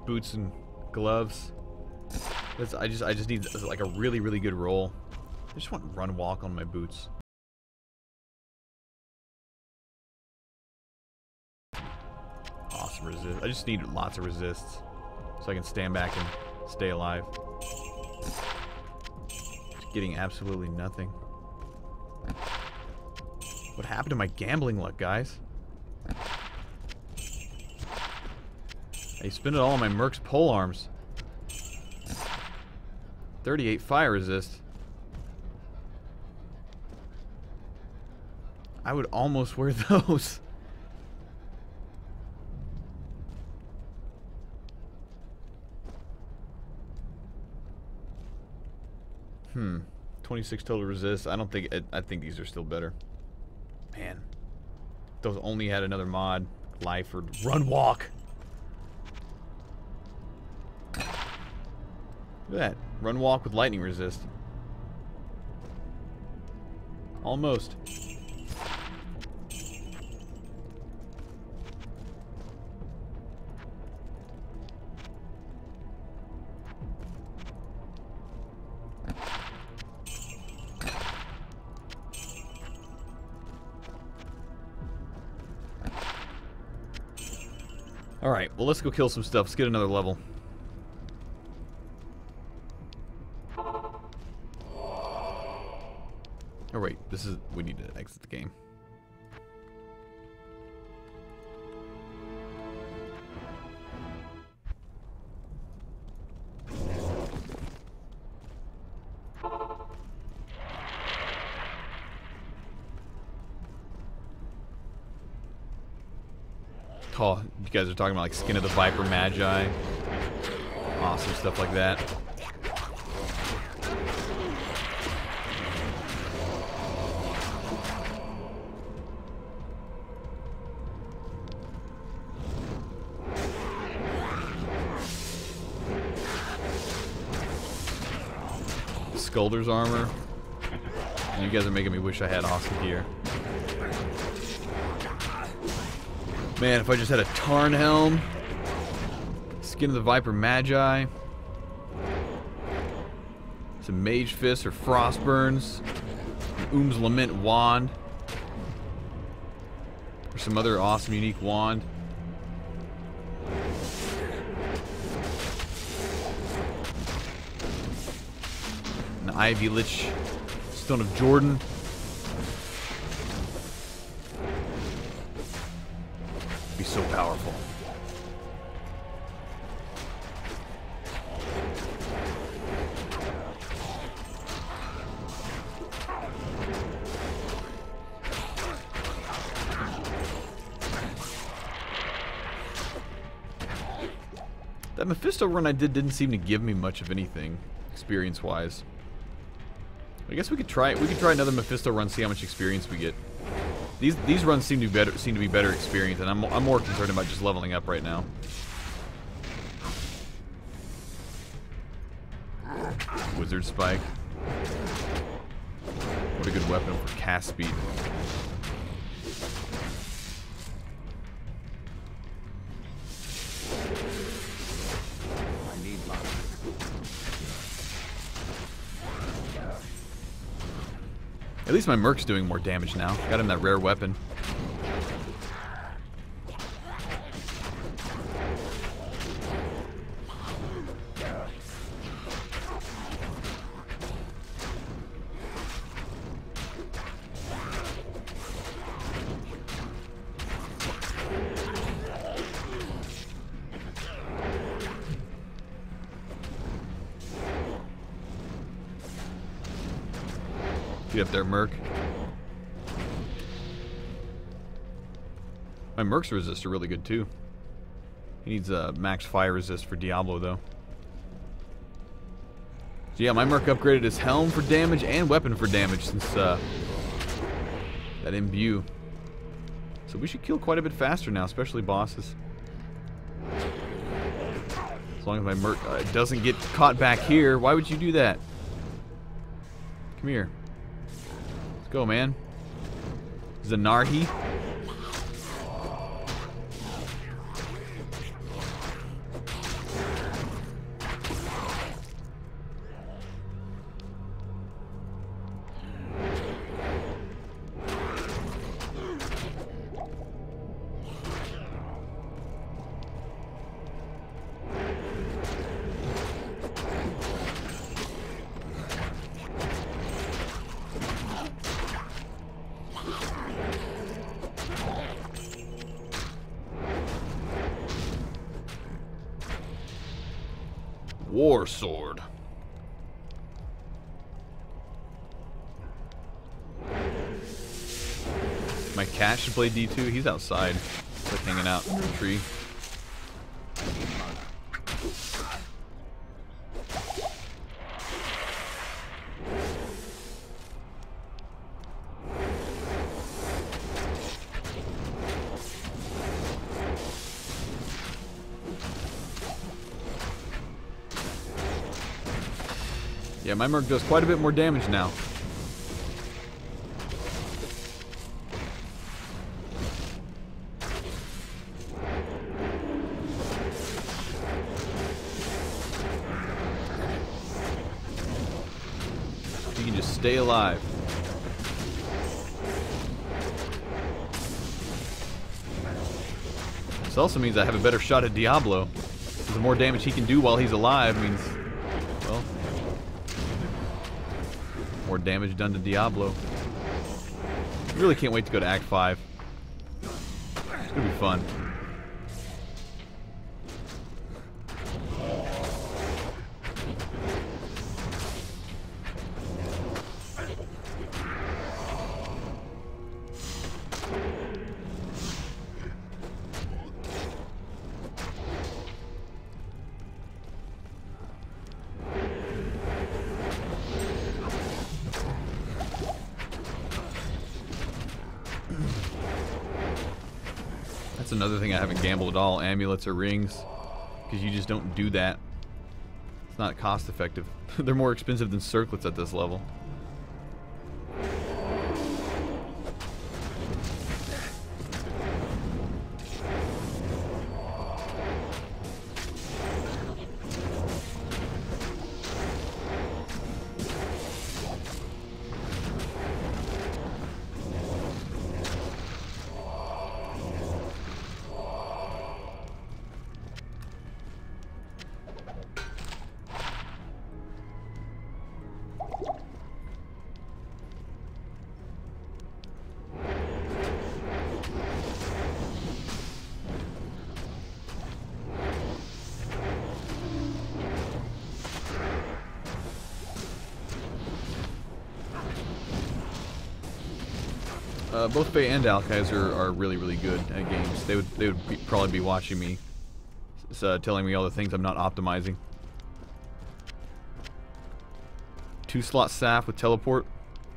boots and gloves. I just need like a really good roll. I just want run walk on my boots. Awesome resist. I just need lots of resists so I can stand back and stay alive. Just getting absolutely nothing. What happened to my gambling luck, guys? I spent it all on my Merc's pole arms. 38 fire resist. I would almost wear those. 26 total resist. I don't think I think these are still better. Man, those only had another mod, life or run walk. Look at that, run walk with lightning resist. Almost. Alright, well let's go kill some stuff. Let's get another level. Oh wait, we need to exit the game. Oh, you guys are talking about like Skin of the Viper Magi. Awesome stuff like that. Skulder's armor. You guys are making me wish I had awesome gear. Man, if I just had a Tarn helm, Skin of the Viper Magi, some Mage Fists or Frostburns, Oom's Lament wand, or some other awesome unique wand. An Ivy Lich Stone of Jordan. Be so powerful. That Mephisto run I didn't seem to give me much of anything, experience-wise. I guess we could try another Mephisto run, see how much experience we get. These runs seem to be better experience, and I'm more concerned about just leveling up right now. Wizard Spike. What a good weapon for cast speed. I need luck. At least my Merc's doing more damage now. Got him that rare weapon. Get up there, Merc. My Merc's resist are really good too. He needs max fire resist for Diablo though. So yeah, my Merc upgraded his helm for damage and weapon for damage since that imbue. So we should kill quite a bit faster now, especially bosses. As long as my Merc doesn't get caught back here. Why would you do that? Come here. Let's go, man. Zanarhi. War Sword. My cat should play D2. He's outside. He's like hanging out in the tree. Yeah, my Merc does quite a bit more damage now. You can just stay alive. This also means I have a better shot at Diablo. The more damage he can do while he's alive means, well, more damage done to Diablo. I really can't wait to go to Act 5. It's gonna be fun. That's another thing I haven't gambled at all, amulets or rings, because you just don't do that. It's not cost effective. They're more expensive than circlets at this level. Both Faye and Alkaiser are really, really good at games. They would probably be watching me, telling me all the things I'm not optimizing. 2-slot Saf with teleport.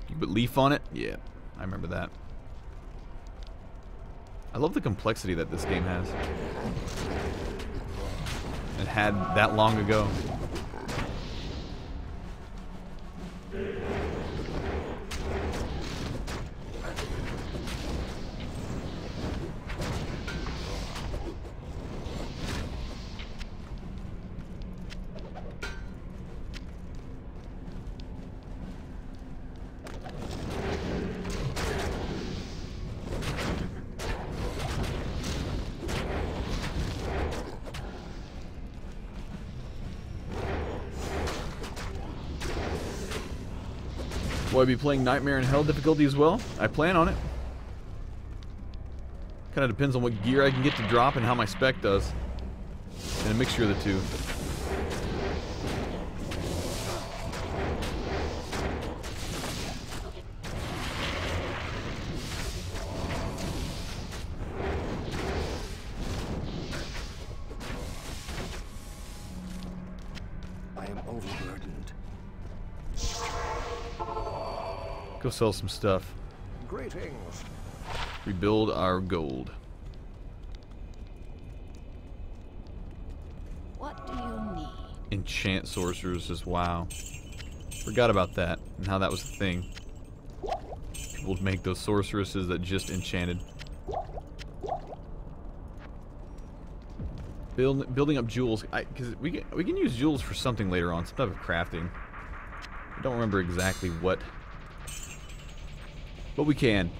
You put Leaf on it? Yeah, I remember that. I love the complexity that this game has. It had that long ago. Will I be playing Nightmare in Hell difficulty as well? I plan on it. Kind of depends on what gear I can get to drop and how my spec does. And a mixture of the two. I am overburdened. Go sell some stuff. Greetings. Rebuild our gold. What do you need? Enchant sorcerers as wow. Forgot about that and how that was a thing. People would make those sorceresses that just enchanted. Building up jewels, because we can use jewels for something later on, some type of crafting. I don't remember exactly what, but we can.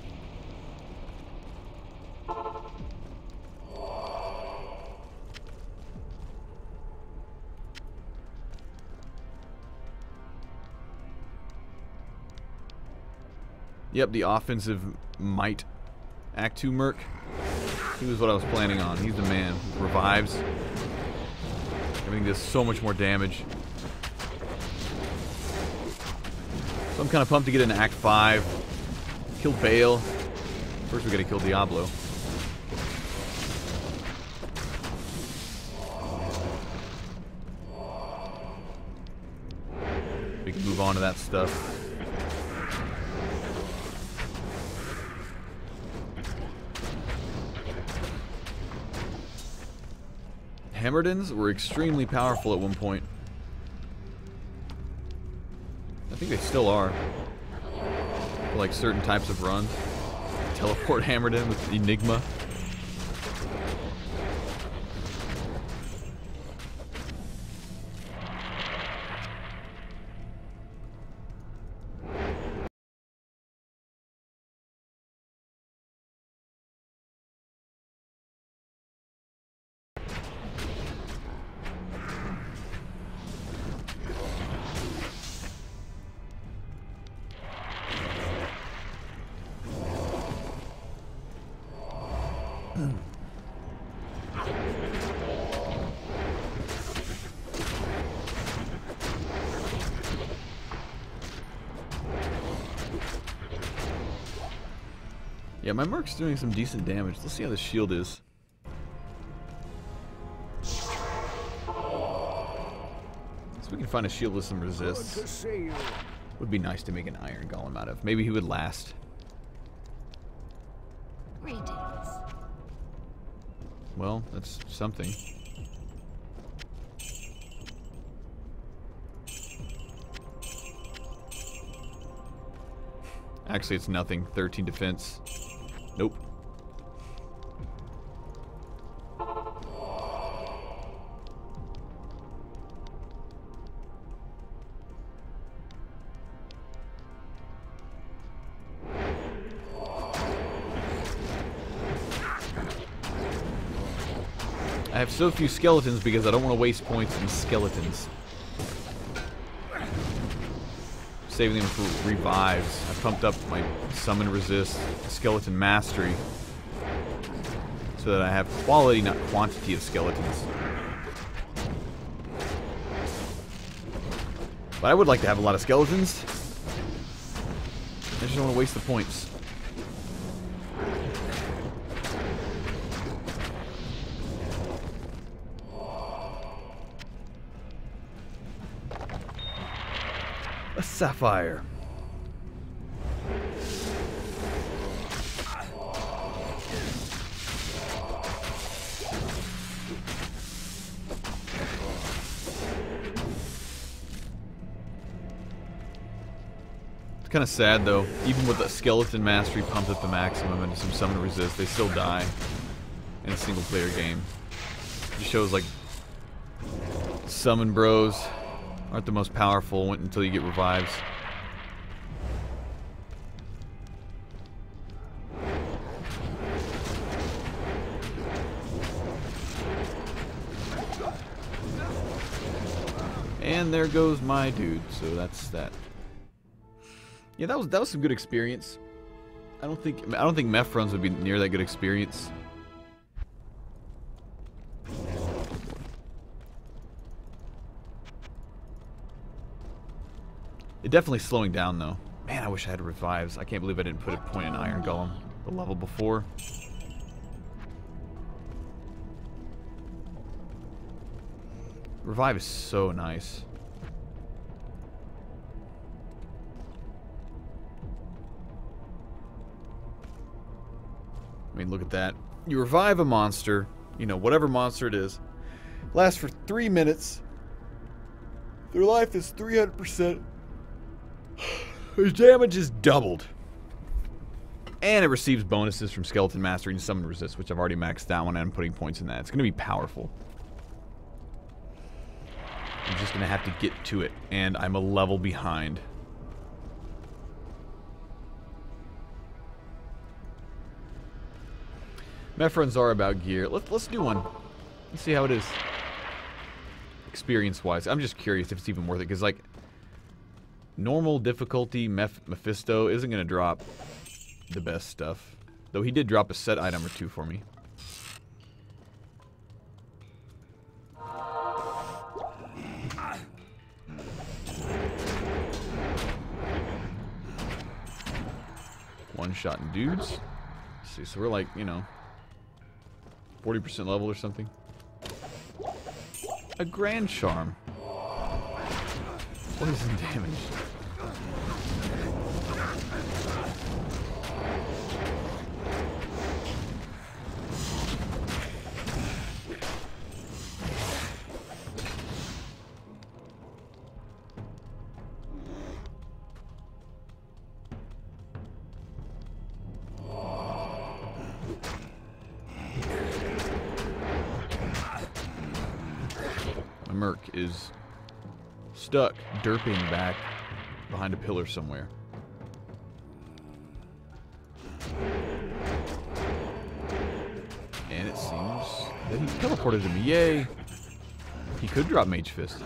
Yep, the offensive might. Act 2 Merc. He was what I was planning on. He's the man. Revives. Everything does so much more damage. So I'm kind of pumped to get into Act 5. Kill Bale. First we gotta kill Diablo. We can move on to that stuff. Hammerdens were extremely powerful at one point. think they still are. For like certain types of runs. Teleport hammered in with Enigma. Yeah, my Merc's doing some decent damage. Let's see how the shield is. So we can find a shield with some resist. Would be nice to make an iron golem out of. Maybe he would last. Greetings. Well, that's something. Actually, it's nothing. 13 defense. Nope. I have so few skeletons because I don't want to waste points in skeletons. Saving them for revives. I pumped up my summon resist, skeleton mastery, so that I have quality, not quantity of skeletons. But I would like to have a lot of skeletons. I just don't want to waste the points. A sapphire. It's kind of sad though. Even with the skeleton mastery pumped up to maximum and some summon resist, they still die in a single player game. It just shows like summon bros aren't the most powerful until you get revives. And there goes my dude. So that's that. Yeah, that was some good experience. I don't think meth runs would be near that good experience. It definitely slowing down though. Man, I wish I had revives. I can't believe I didn't put a point in Iron Golem the level before. Revive is so nice. I mean, look at that. You revive a monster, you know, whatever monster it is, lasts for 3 minutes. Their life is 300%. Their damage is doubled. And it receives bonuses from Skeleton Mastery and Summon Resist, which I've already maxed out and I'm putting points in that. It's going to be powerful. I'm just going to have to get to it, and I'm a level behind. Meth runs are about gear. Let's do one. Let's see how it is. Experience-wise. I'm just curious if it's even worth it, because, like, normal difficulty Mephisto isn't going to drop the best stuff. Though he did drop a set item or two for me. One-shotting dudes. Let's see, so we're like, you know, 40% level or something. A Grand Charm. Poison damage. My merc is stuck, derping back behind a pillar somewhere. And it seems that he teleported him. Yay! He could drop Mage Fist.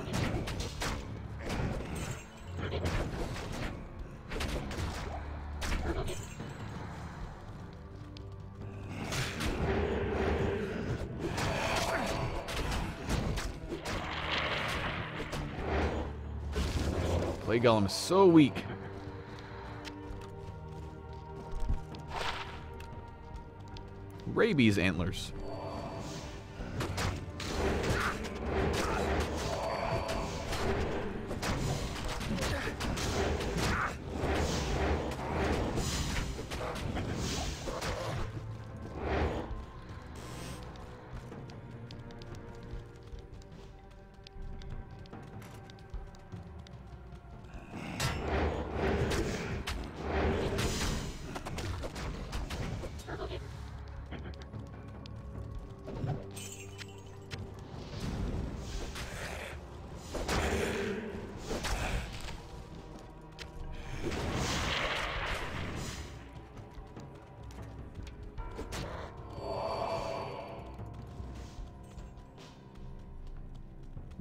Clay Golem is so weak. Rabies antlers.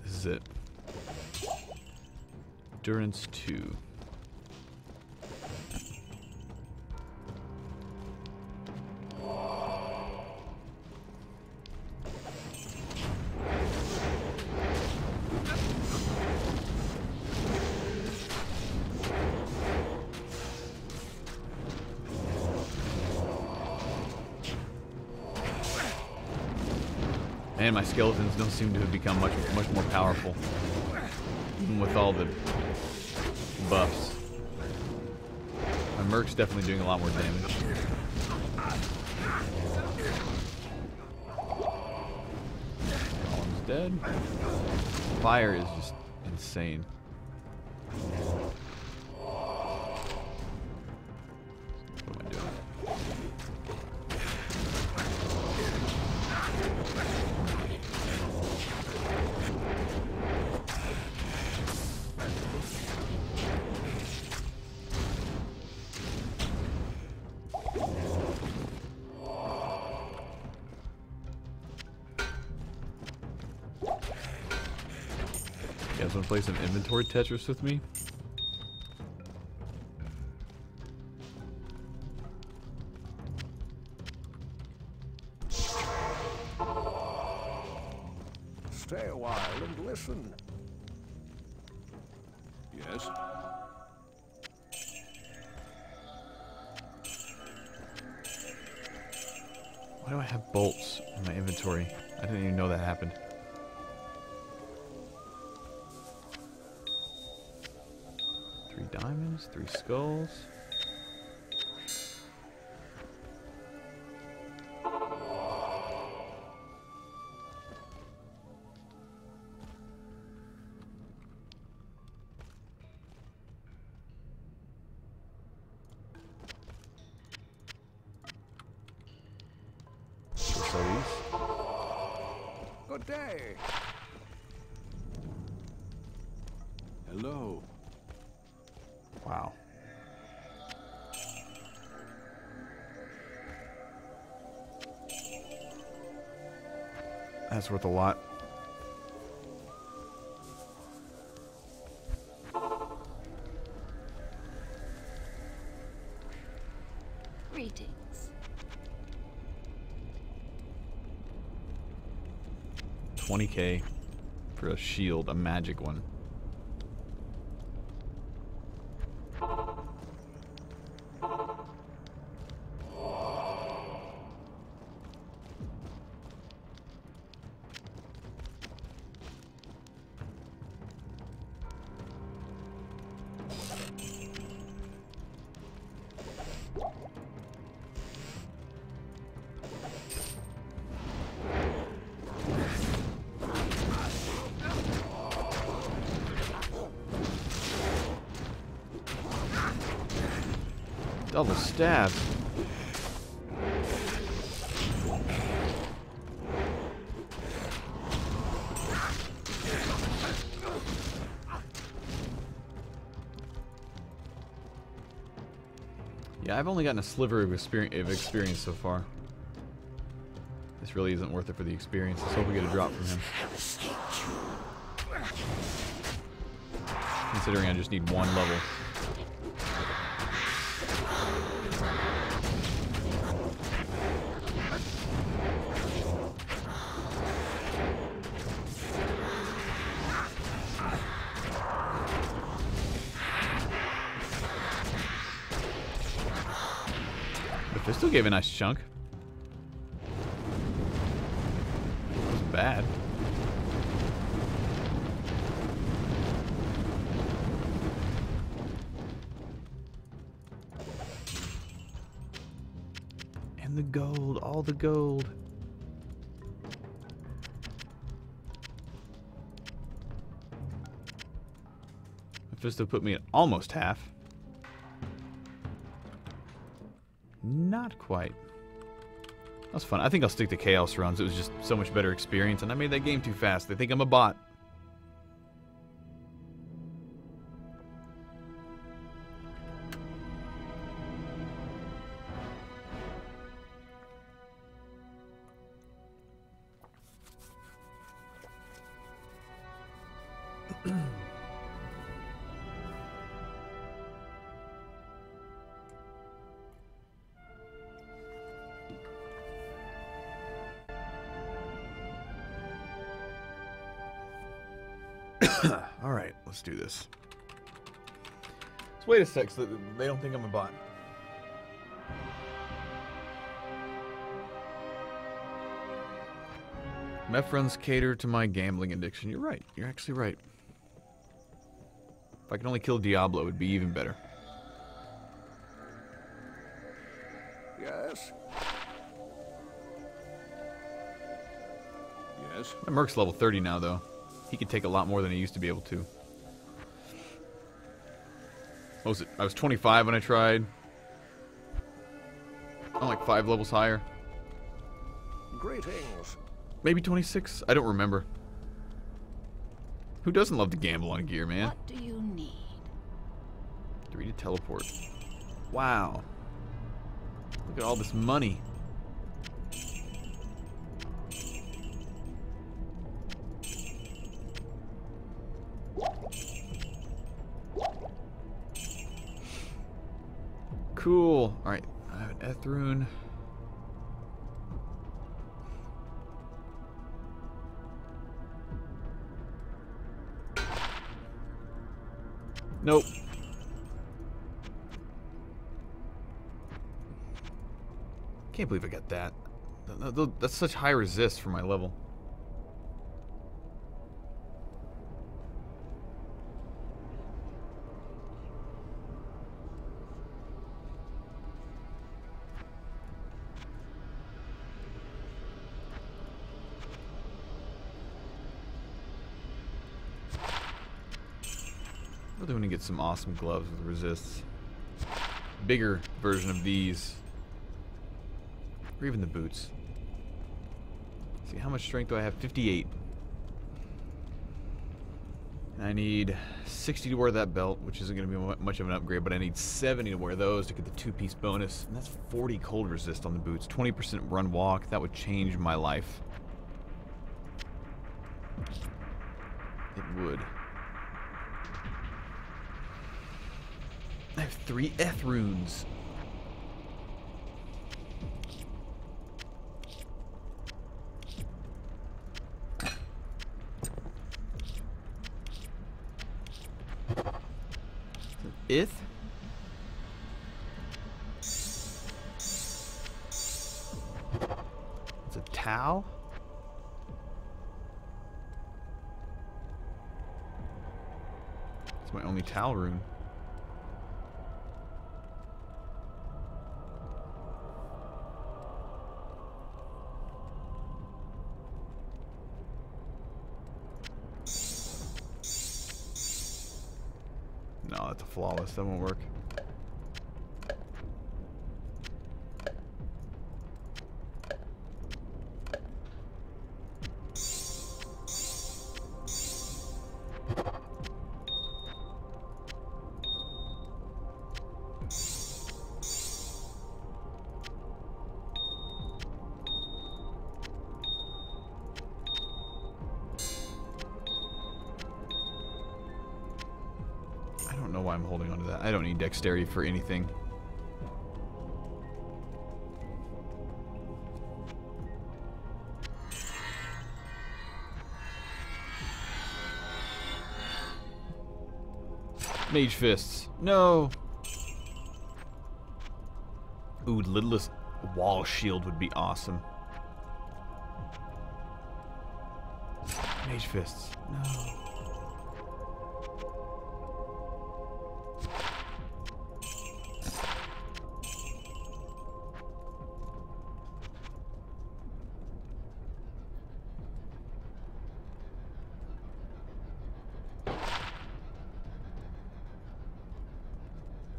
This is it. Endurance 2. And my skeletons don't seem to have become much more powerful, even with all the buffs. My merc's definitely doing a lot more damage. Golem's dead. Fire is just insane. What am I doing? You guys want to play some inventory Tetris with me? Stay a while and listen. Yes? Why do I have bolts in my inventory? I didn't even know that happened. Three diamonds, 3 skulls. Good day. Hello. Wow. That's worth a lot. Greetings. 20k for a shield, a magic one. Double stab. Yeah, I've only gotten a sliver of experience so far. This really isn't worth it for the experience. Let's hope we get a drop from him. Considering I just need one level. But still gave a nice chunk. It wasn't bad. And the gold, all the gold. Mephisto put me at almost half. Not quite. That was fun. I think I'll stick to Chaos runs. It was just so much better experience, and I made that game too fast. They think I'm a bot. Alright, let's do this. Let's wait a sec so that they don't think I'm a bot. Meth runs cater to my gambling addiction. You're right. You're actually right. If I could only kill Diablo, it would be even better. Yes? Yes? My Merc's level 30 now, though. He can take a lot more than he used to be able to. What was it? I was 25 when I tried. I'm like 5 levels higher. Greetings. Maybe 26? I don't remember. Who doesn't love to gamble on gear, man? What do you need? 3 to teleport. Wow. Look at all this money. Cool. Alright, I have an Eth rune. Nope. Can't believe I got that. That's such high resist for my level. Really want to get some awesome gloves with resists. Bigger version of these. Or even the boots. See, how much strength do I have? 58. And I need 60 to wear that belt, which isn't going to be much of an upgrade, but I need 70 to wear those to get the 2-piece bonus. And that's 40 cold resist on the boots. 20% run walk. That would change my life. It would. I have 3 Eth runes. Ith? It's a Tau? It's my only Tau rune. No, that's a flawless. That won't work. don't know why I'm holding on to that. I don't need dexterity for anything. Mage fists. No. Ooh, littlest wall shield would be awesome. Mage fists. No.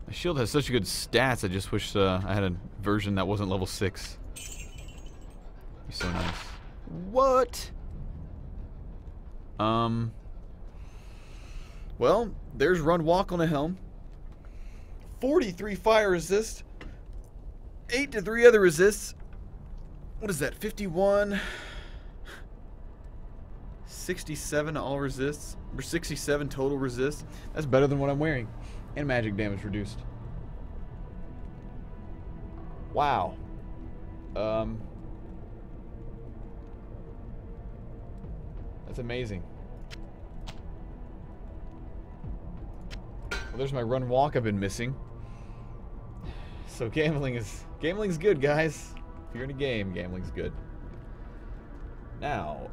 My shield has such good stats, I just wish I had a version that wasn't level 6. Be so nice. What? Well, there's run walk on a helm. 43 fire resist. 8 to 3 other resists. What is that? 51. 67 all resists. Or 67 total resists. That's better than what I'm wearing. And magic damage reduced. Wow. That's amazing. Well, there's my run walk I've been missing. So gambling's good, guys. If you're in a game, gambling's good. Now,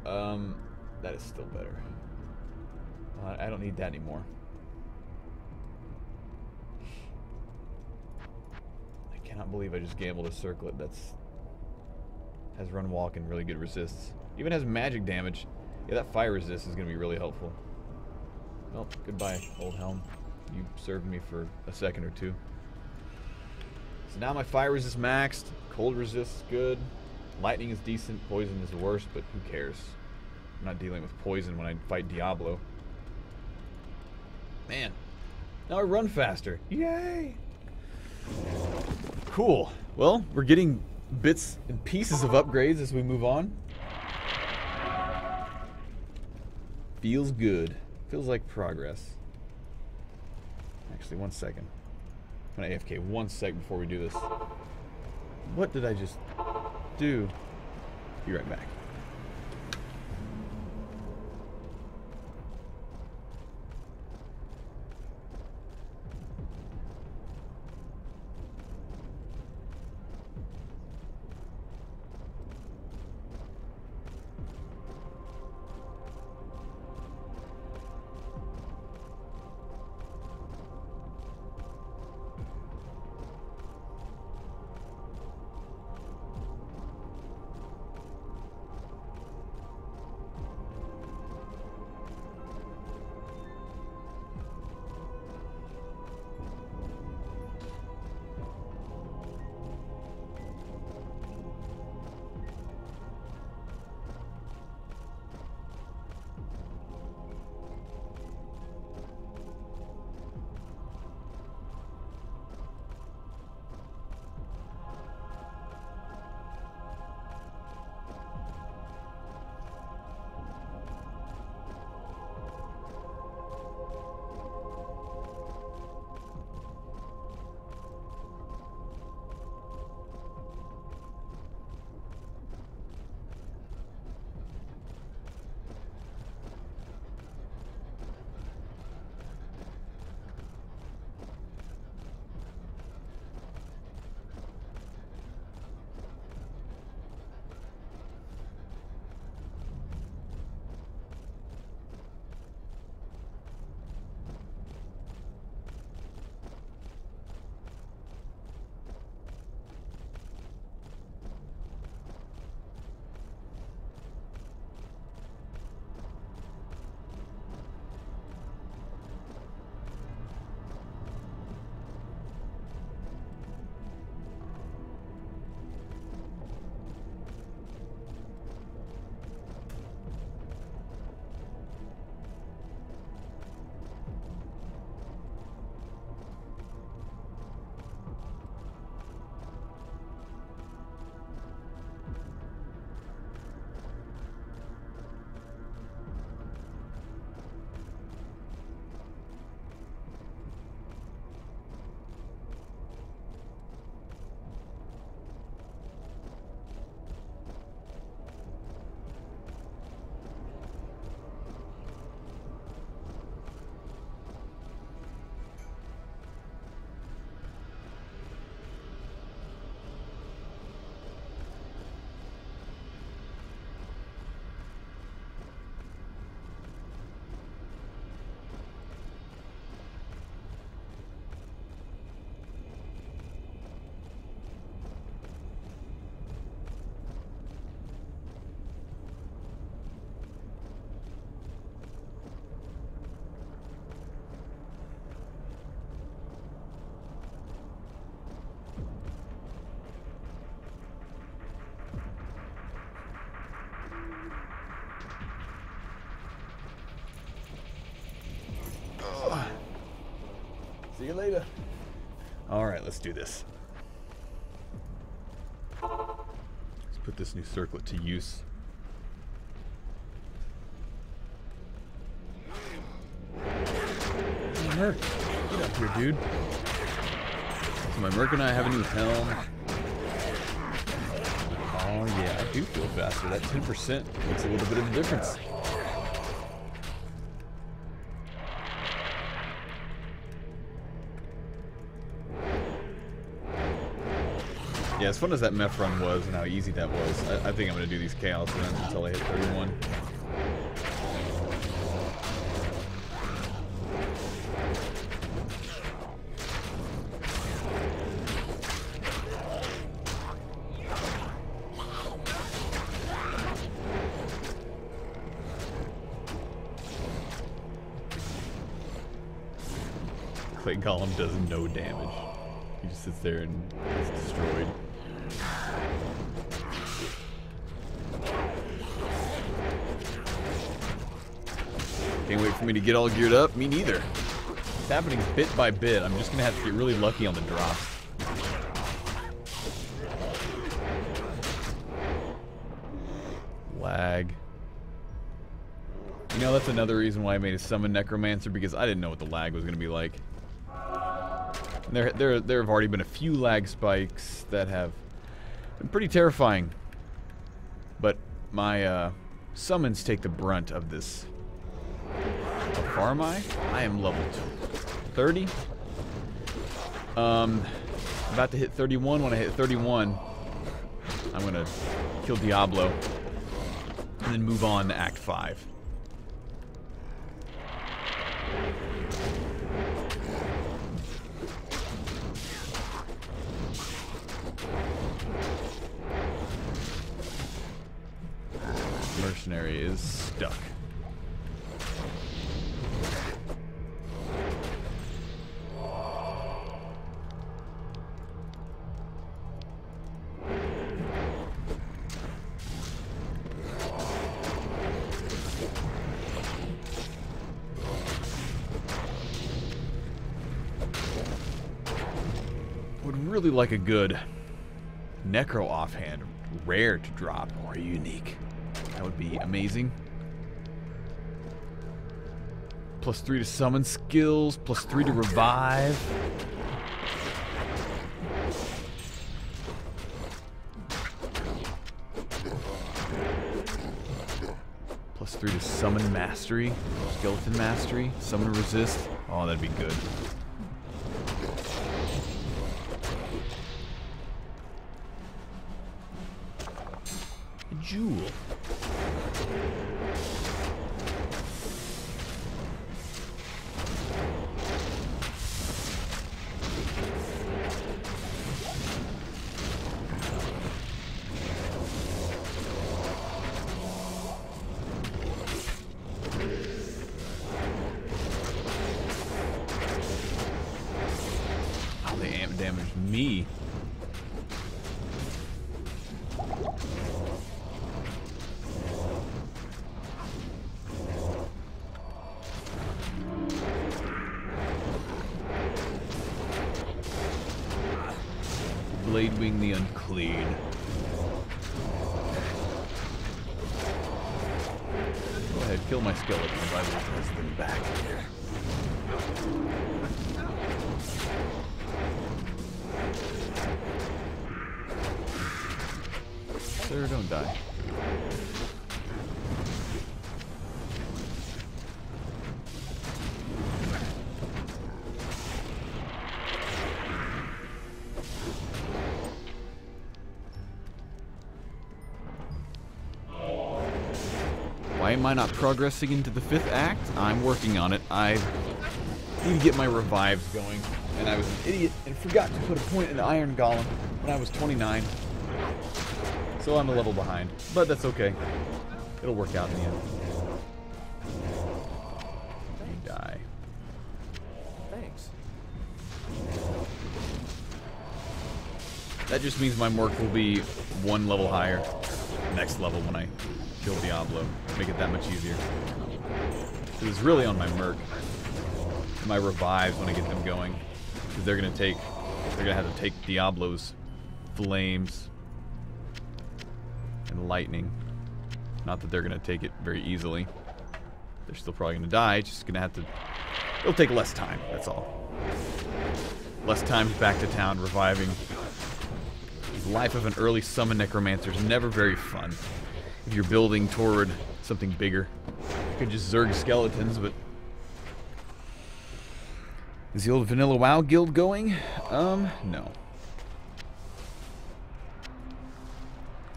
that is still better. I don't need that anymore. I cannot believe I just gambled a circlet has run walk and really good resists. Even has magic damage. Yeah, that fire resist is going to be really helpful. Well, goodbye, old helm. You served me for a second or two. So now my fire resist maxed. Cold resist is good. Lightning is decent. Poison is the worst, but who cares? I'm not dealing with poison when I fight Diablo. Man, now I run faster. Yay! Cool. Well, we're getting bits and pieces of upgrades as we move on. Feels good. Feels like progress. Actually, 1 second. I'm gonna AFK 1 sec before we do this. What did I just do? Be right back. See you later. Alright, let's do this. Let's put this new circlet to use. Merc, get up here, dude. So my Merc and I have a new helm. Oh yeah, I do feel faster. That 10% makes a little bit of a difference. Yeah, as fun as that meth run was and how easy that was, I think I'm going to do these chaos runs until I hit 31. Clay Golem does no damage. He just sits there and is destroyed. Can't wait for me to get all geared up. Me neither. It's happening bit by bit. I'm just gonna have to get really lucky on the drops. Lag. You know, that's another reason why I made a summon necromancer, because I didn't know what the lag was gonna be like. There have already been a few lag spikes that have been pretty terrifying. But my summons take the brunt of this. How far am I? I am level 30. About to hit 31. When I hit 31, I'm gonna kill Diablo and then move on to Act 5. Mercenary is stuck. Would really like a good necro offhand, rare to drop or unique. That would be amazing. +3 to summon skills, +3 to revive. +3 to summon mastery, skeleton mastery, summon resist. Oh, that'd be good. A jewel. They amp damaged me. Blade Wing the Unclean. Go ahead, kill my skeleton if I will press them back here. Sir, don't die. Why am I not progressing into the 5th act? I'm working on it. I need to get my revives going. And I was an idiot and forgot to put a point in the Iron Golem when I was 29. So I'm a level behind, but that's okay. It'll work out in the end. You die. Thanks. That just means my Merc will be 1 level higher next level when I kill Diablo. Make it that much easier. It was really on my Merc. My revives when I get them going. because they're gonna have to take Diablo's flames and lightning. Not that they're gonna take it very easily. They're still probably gonna die. It's just gonna have to. It'll take less time. That's all. Less time back to town reviving. The life of an early summon necromancer is never very fun. If you're building toward something bigger, you could just zerg skeletons, but. Is the old Vanilla WoW guild going? No.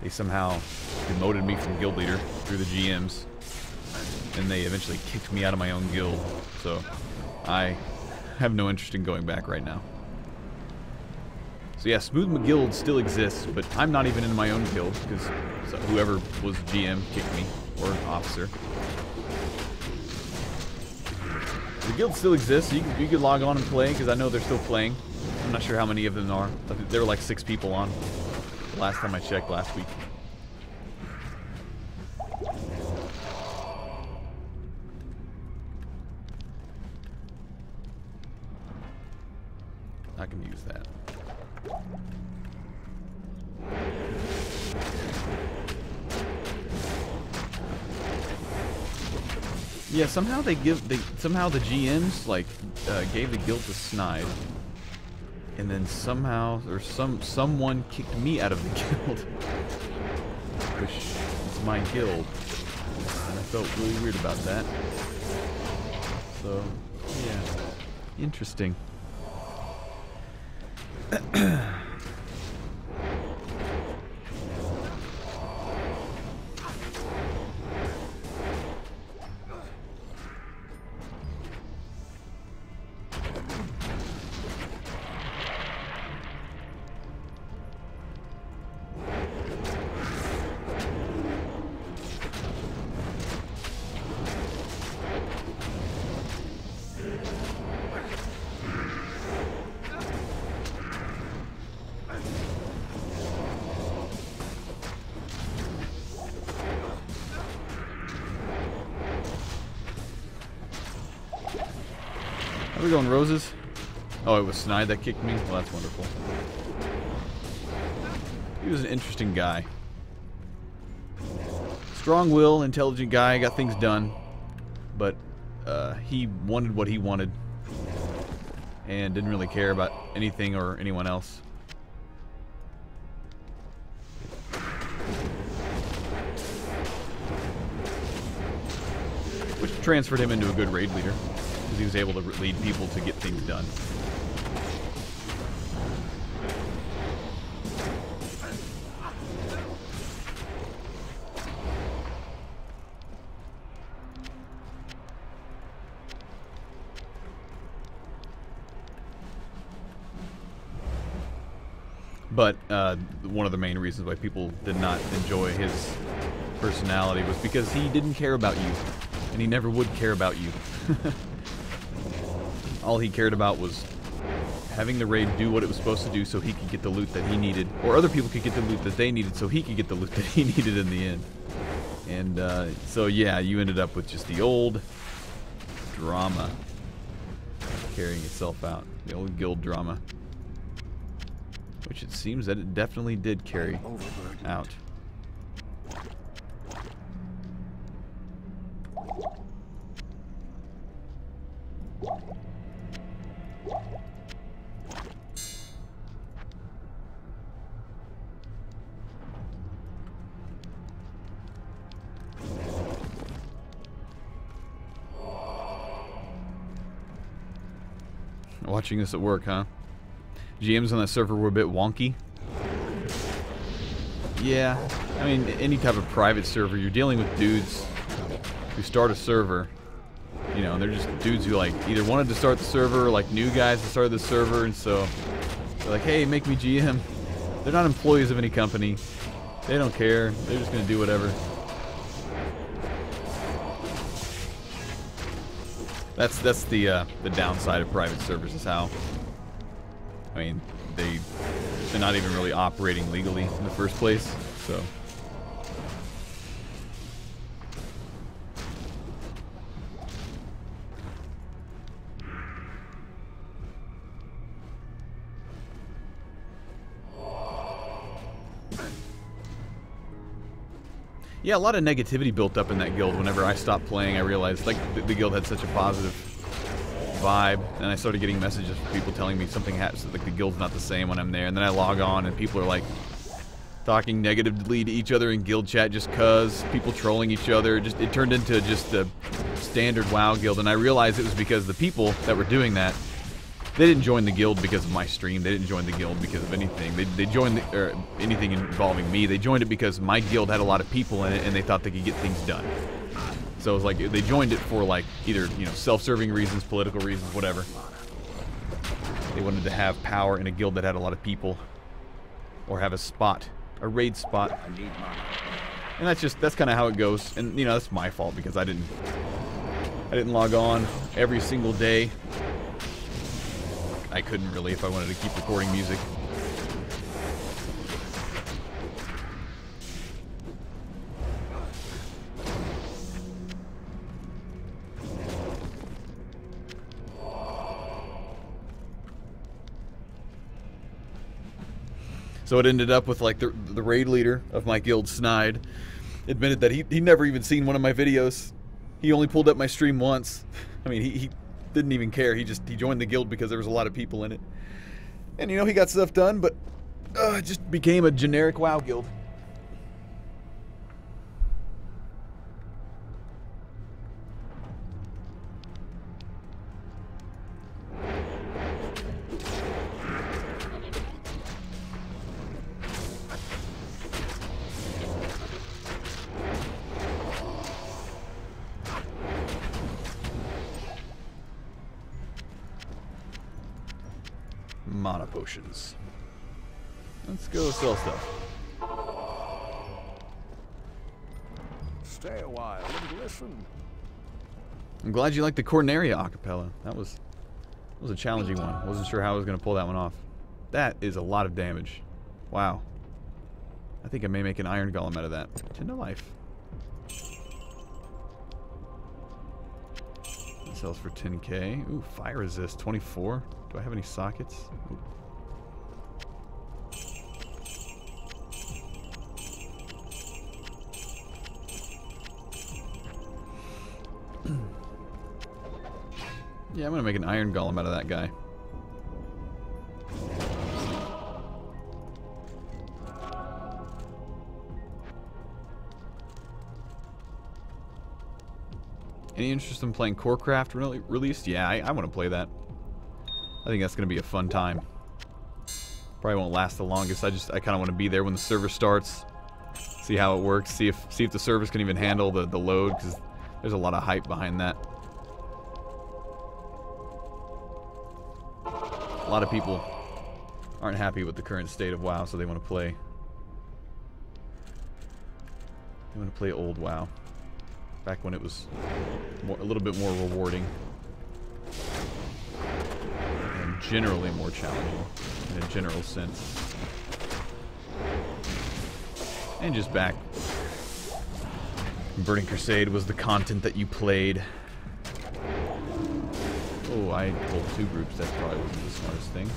They somehow demoted me from guild leader through the GMs, and they eventually kicked me out of my own guild, so I have no interest in going back right now. So yeah, Smooth McGild still exists, but I'm not even in my own guild, because whoever was GM kicked me, or officer. The guild still exists, so you could log on and play, because I know they're still playing. I'm not sure how many of them are. There were like 6 people on the last time I checked last week. I can use that. Yeah, somehow somehow the GMs like gave the guild to Snide, and then somehow someone kicked me out of the guild, which is my guild, and I felt really weird about that. So yeah, interesting. Are we going roses? Oh, it was Snide that kicked me? Well, that's wonderful. He was an interesting guy. Strong will, intelligent guy, got things done. But he wanted what he wanted. And didn't really care about anything or anyone else. Which transferred him into a good raid leader. Because he was able to lead people to get things done. But one of the main reasons why people did not enjoy his personality was because he didn't care about you. And he never would care about you. All he cared about was having the raid do what it was supposed to do so he could get the loot that he needed, or other people could get the loot that they needed so he could get the loot that he needed in the end. And so yeah, you ended up with just the old drama carrying itself out. The old guild drama. Which it seems that it definitely did carry out. Watching this at work, huh? GMs on that server were a bit wonky. Yeah, I mean, any type of private server, you're dealing with dudes who start a server. You know, they're just dudes who like either wanted to start the server or like new guys that started the server, and so they're like, hey, make me GM. They're not employees of any company. They don't care. They're just gonna do whatever. That's the downside of private servers, is how, I mean, they're not even really operating legally in the first place, so. Yeah, a lot of negativity built up in that guild. Whenever I stopped playing, I realized like the guild had such a positive vibe, and I started getting messages from people telling me something happens, like the guild's not the same when I'm there. And then I log on, and people are like talking negatively to each other in guild chat just cause, people trolling each other. Just it turned into just a standard WoW guild, and I realized it was because the people that were doing that, they didn't join the guild because of my stream. They didn't join the guild because of anything. They joined anything involving me. They joined it because my guild had a lot of people in it, and they thought they could get things done. So it was like they joined it for like either self-serving reasons, political reasons, whatever. They wanted to have power in a guild that had a lot of people, or have a spot, a raid spot. And that's kind of how it goes. And that's my fault because I didn't log on every single day. I couldn't really if I wanted to keep recording music. So it ended up with like the raid leader of my guild, Snide, admitted that he never even seen one of my videos. He only pulled up my stream once. I mean, he didn't even care. He joined the guild because there was a lot of people in it. And he got stuff done, but it just became a generic WoW guild. Mana potions. Let's go sell stuff. Stay a while and listen. I'm glad you liked the Corneria acapella. That was a challenging one. Wasn't sure how I was going to pull that one off. That is a lot of damage. Wow. I think I may make an iron golem out of that. 10 to life. It sells for 10k. Ooh, fire resist 24. Do I have any sockets? Ooh. Yeah, I'm gonna make an iron golem out of that guy. Any interest in playing Corecraft released? Yeah, I want to play that. I think that's gonna be a fun time. Probably won't last the longest. I kind of want to be there when the server starts, see how it works, see if the servers can even handle the load, because there's a lot of hype behind that. A lot of people aren't happy with the current state of WoW, so they want to play. They want to play old WoW, back when it was a little bit more rewarding and generally more challenging in a general sense. And just back, Burning Crusade was the content that you played. Oh, I pulled 2 groups. That probably wasn't the smartest thing.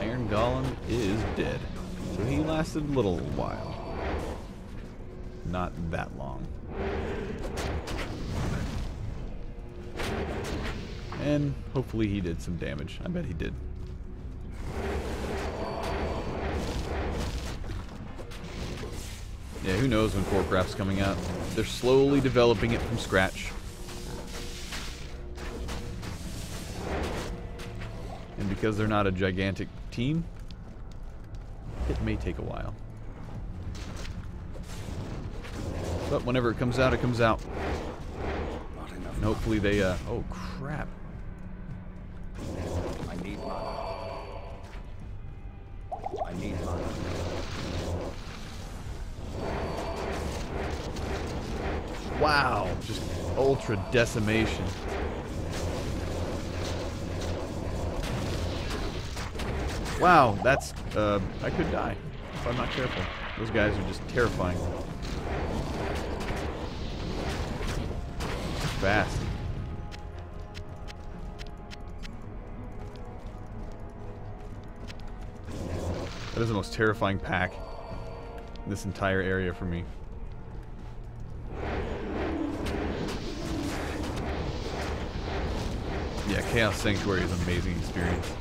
Iron Golem is dead. So he lasted a little while. Not that long. And hopefully he did some damage. I bet he did. Yeah, who knows when Corecraft's coming out. They're slowly developing it from scratch. And because they're not a gigantic team, it may take a while. But whenever it comes out, it comes out. And hopefully they, oh crap. I need mana. I need mana. Wow, just ultra decimation. Wow, that's, I could die if I'm not careful. Those guys are just terrifying. Fast. That is the most terrifying pack in this entire area for me. Yeah, Chaos Sanctuary is an amazing experience.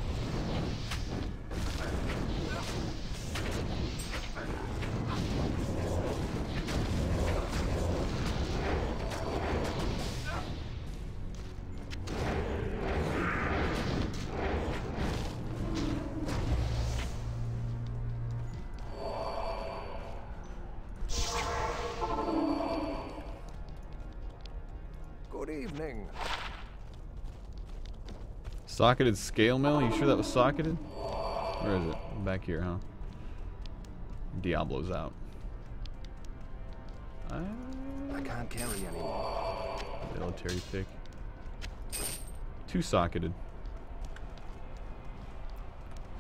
Good evening. Socketed scale mill? You sure that was socketed? Where is it? Back here, huh? Diablo's out. I can't carry anymore. Military pick. 2 socketed.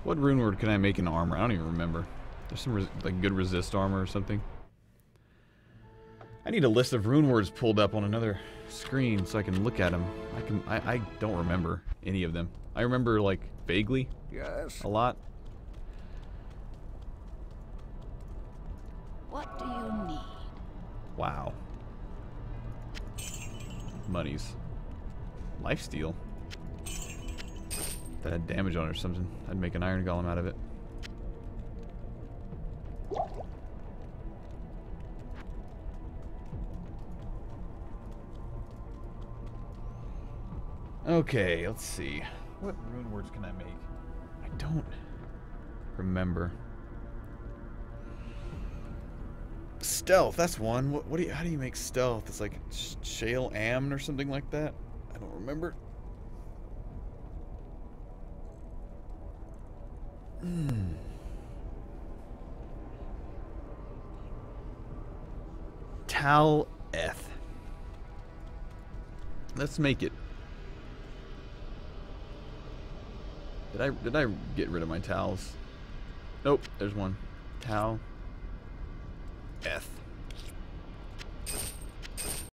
What rune word can I make in armor? I don't even remember. There's some like good resist armor or something. I need a list of rune words pulled up on another screen so I can look at them. I don't remember any of them. I remember like vaguely. Yes. A lot. What do you need? Wow. Monies. Lifesteal. If that had damage on it or something, I'd make an iron golem out of it. Okay, let's see. What rune words can I make? I don't remember. Stealth, that's one. What do you? How do you make stealth? It's like shale amn or something like that. I don't remember. Tal Eth. Let's make it. Did I get rid of my towels? Nope, there's one. Tal Eth.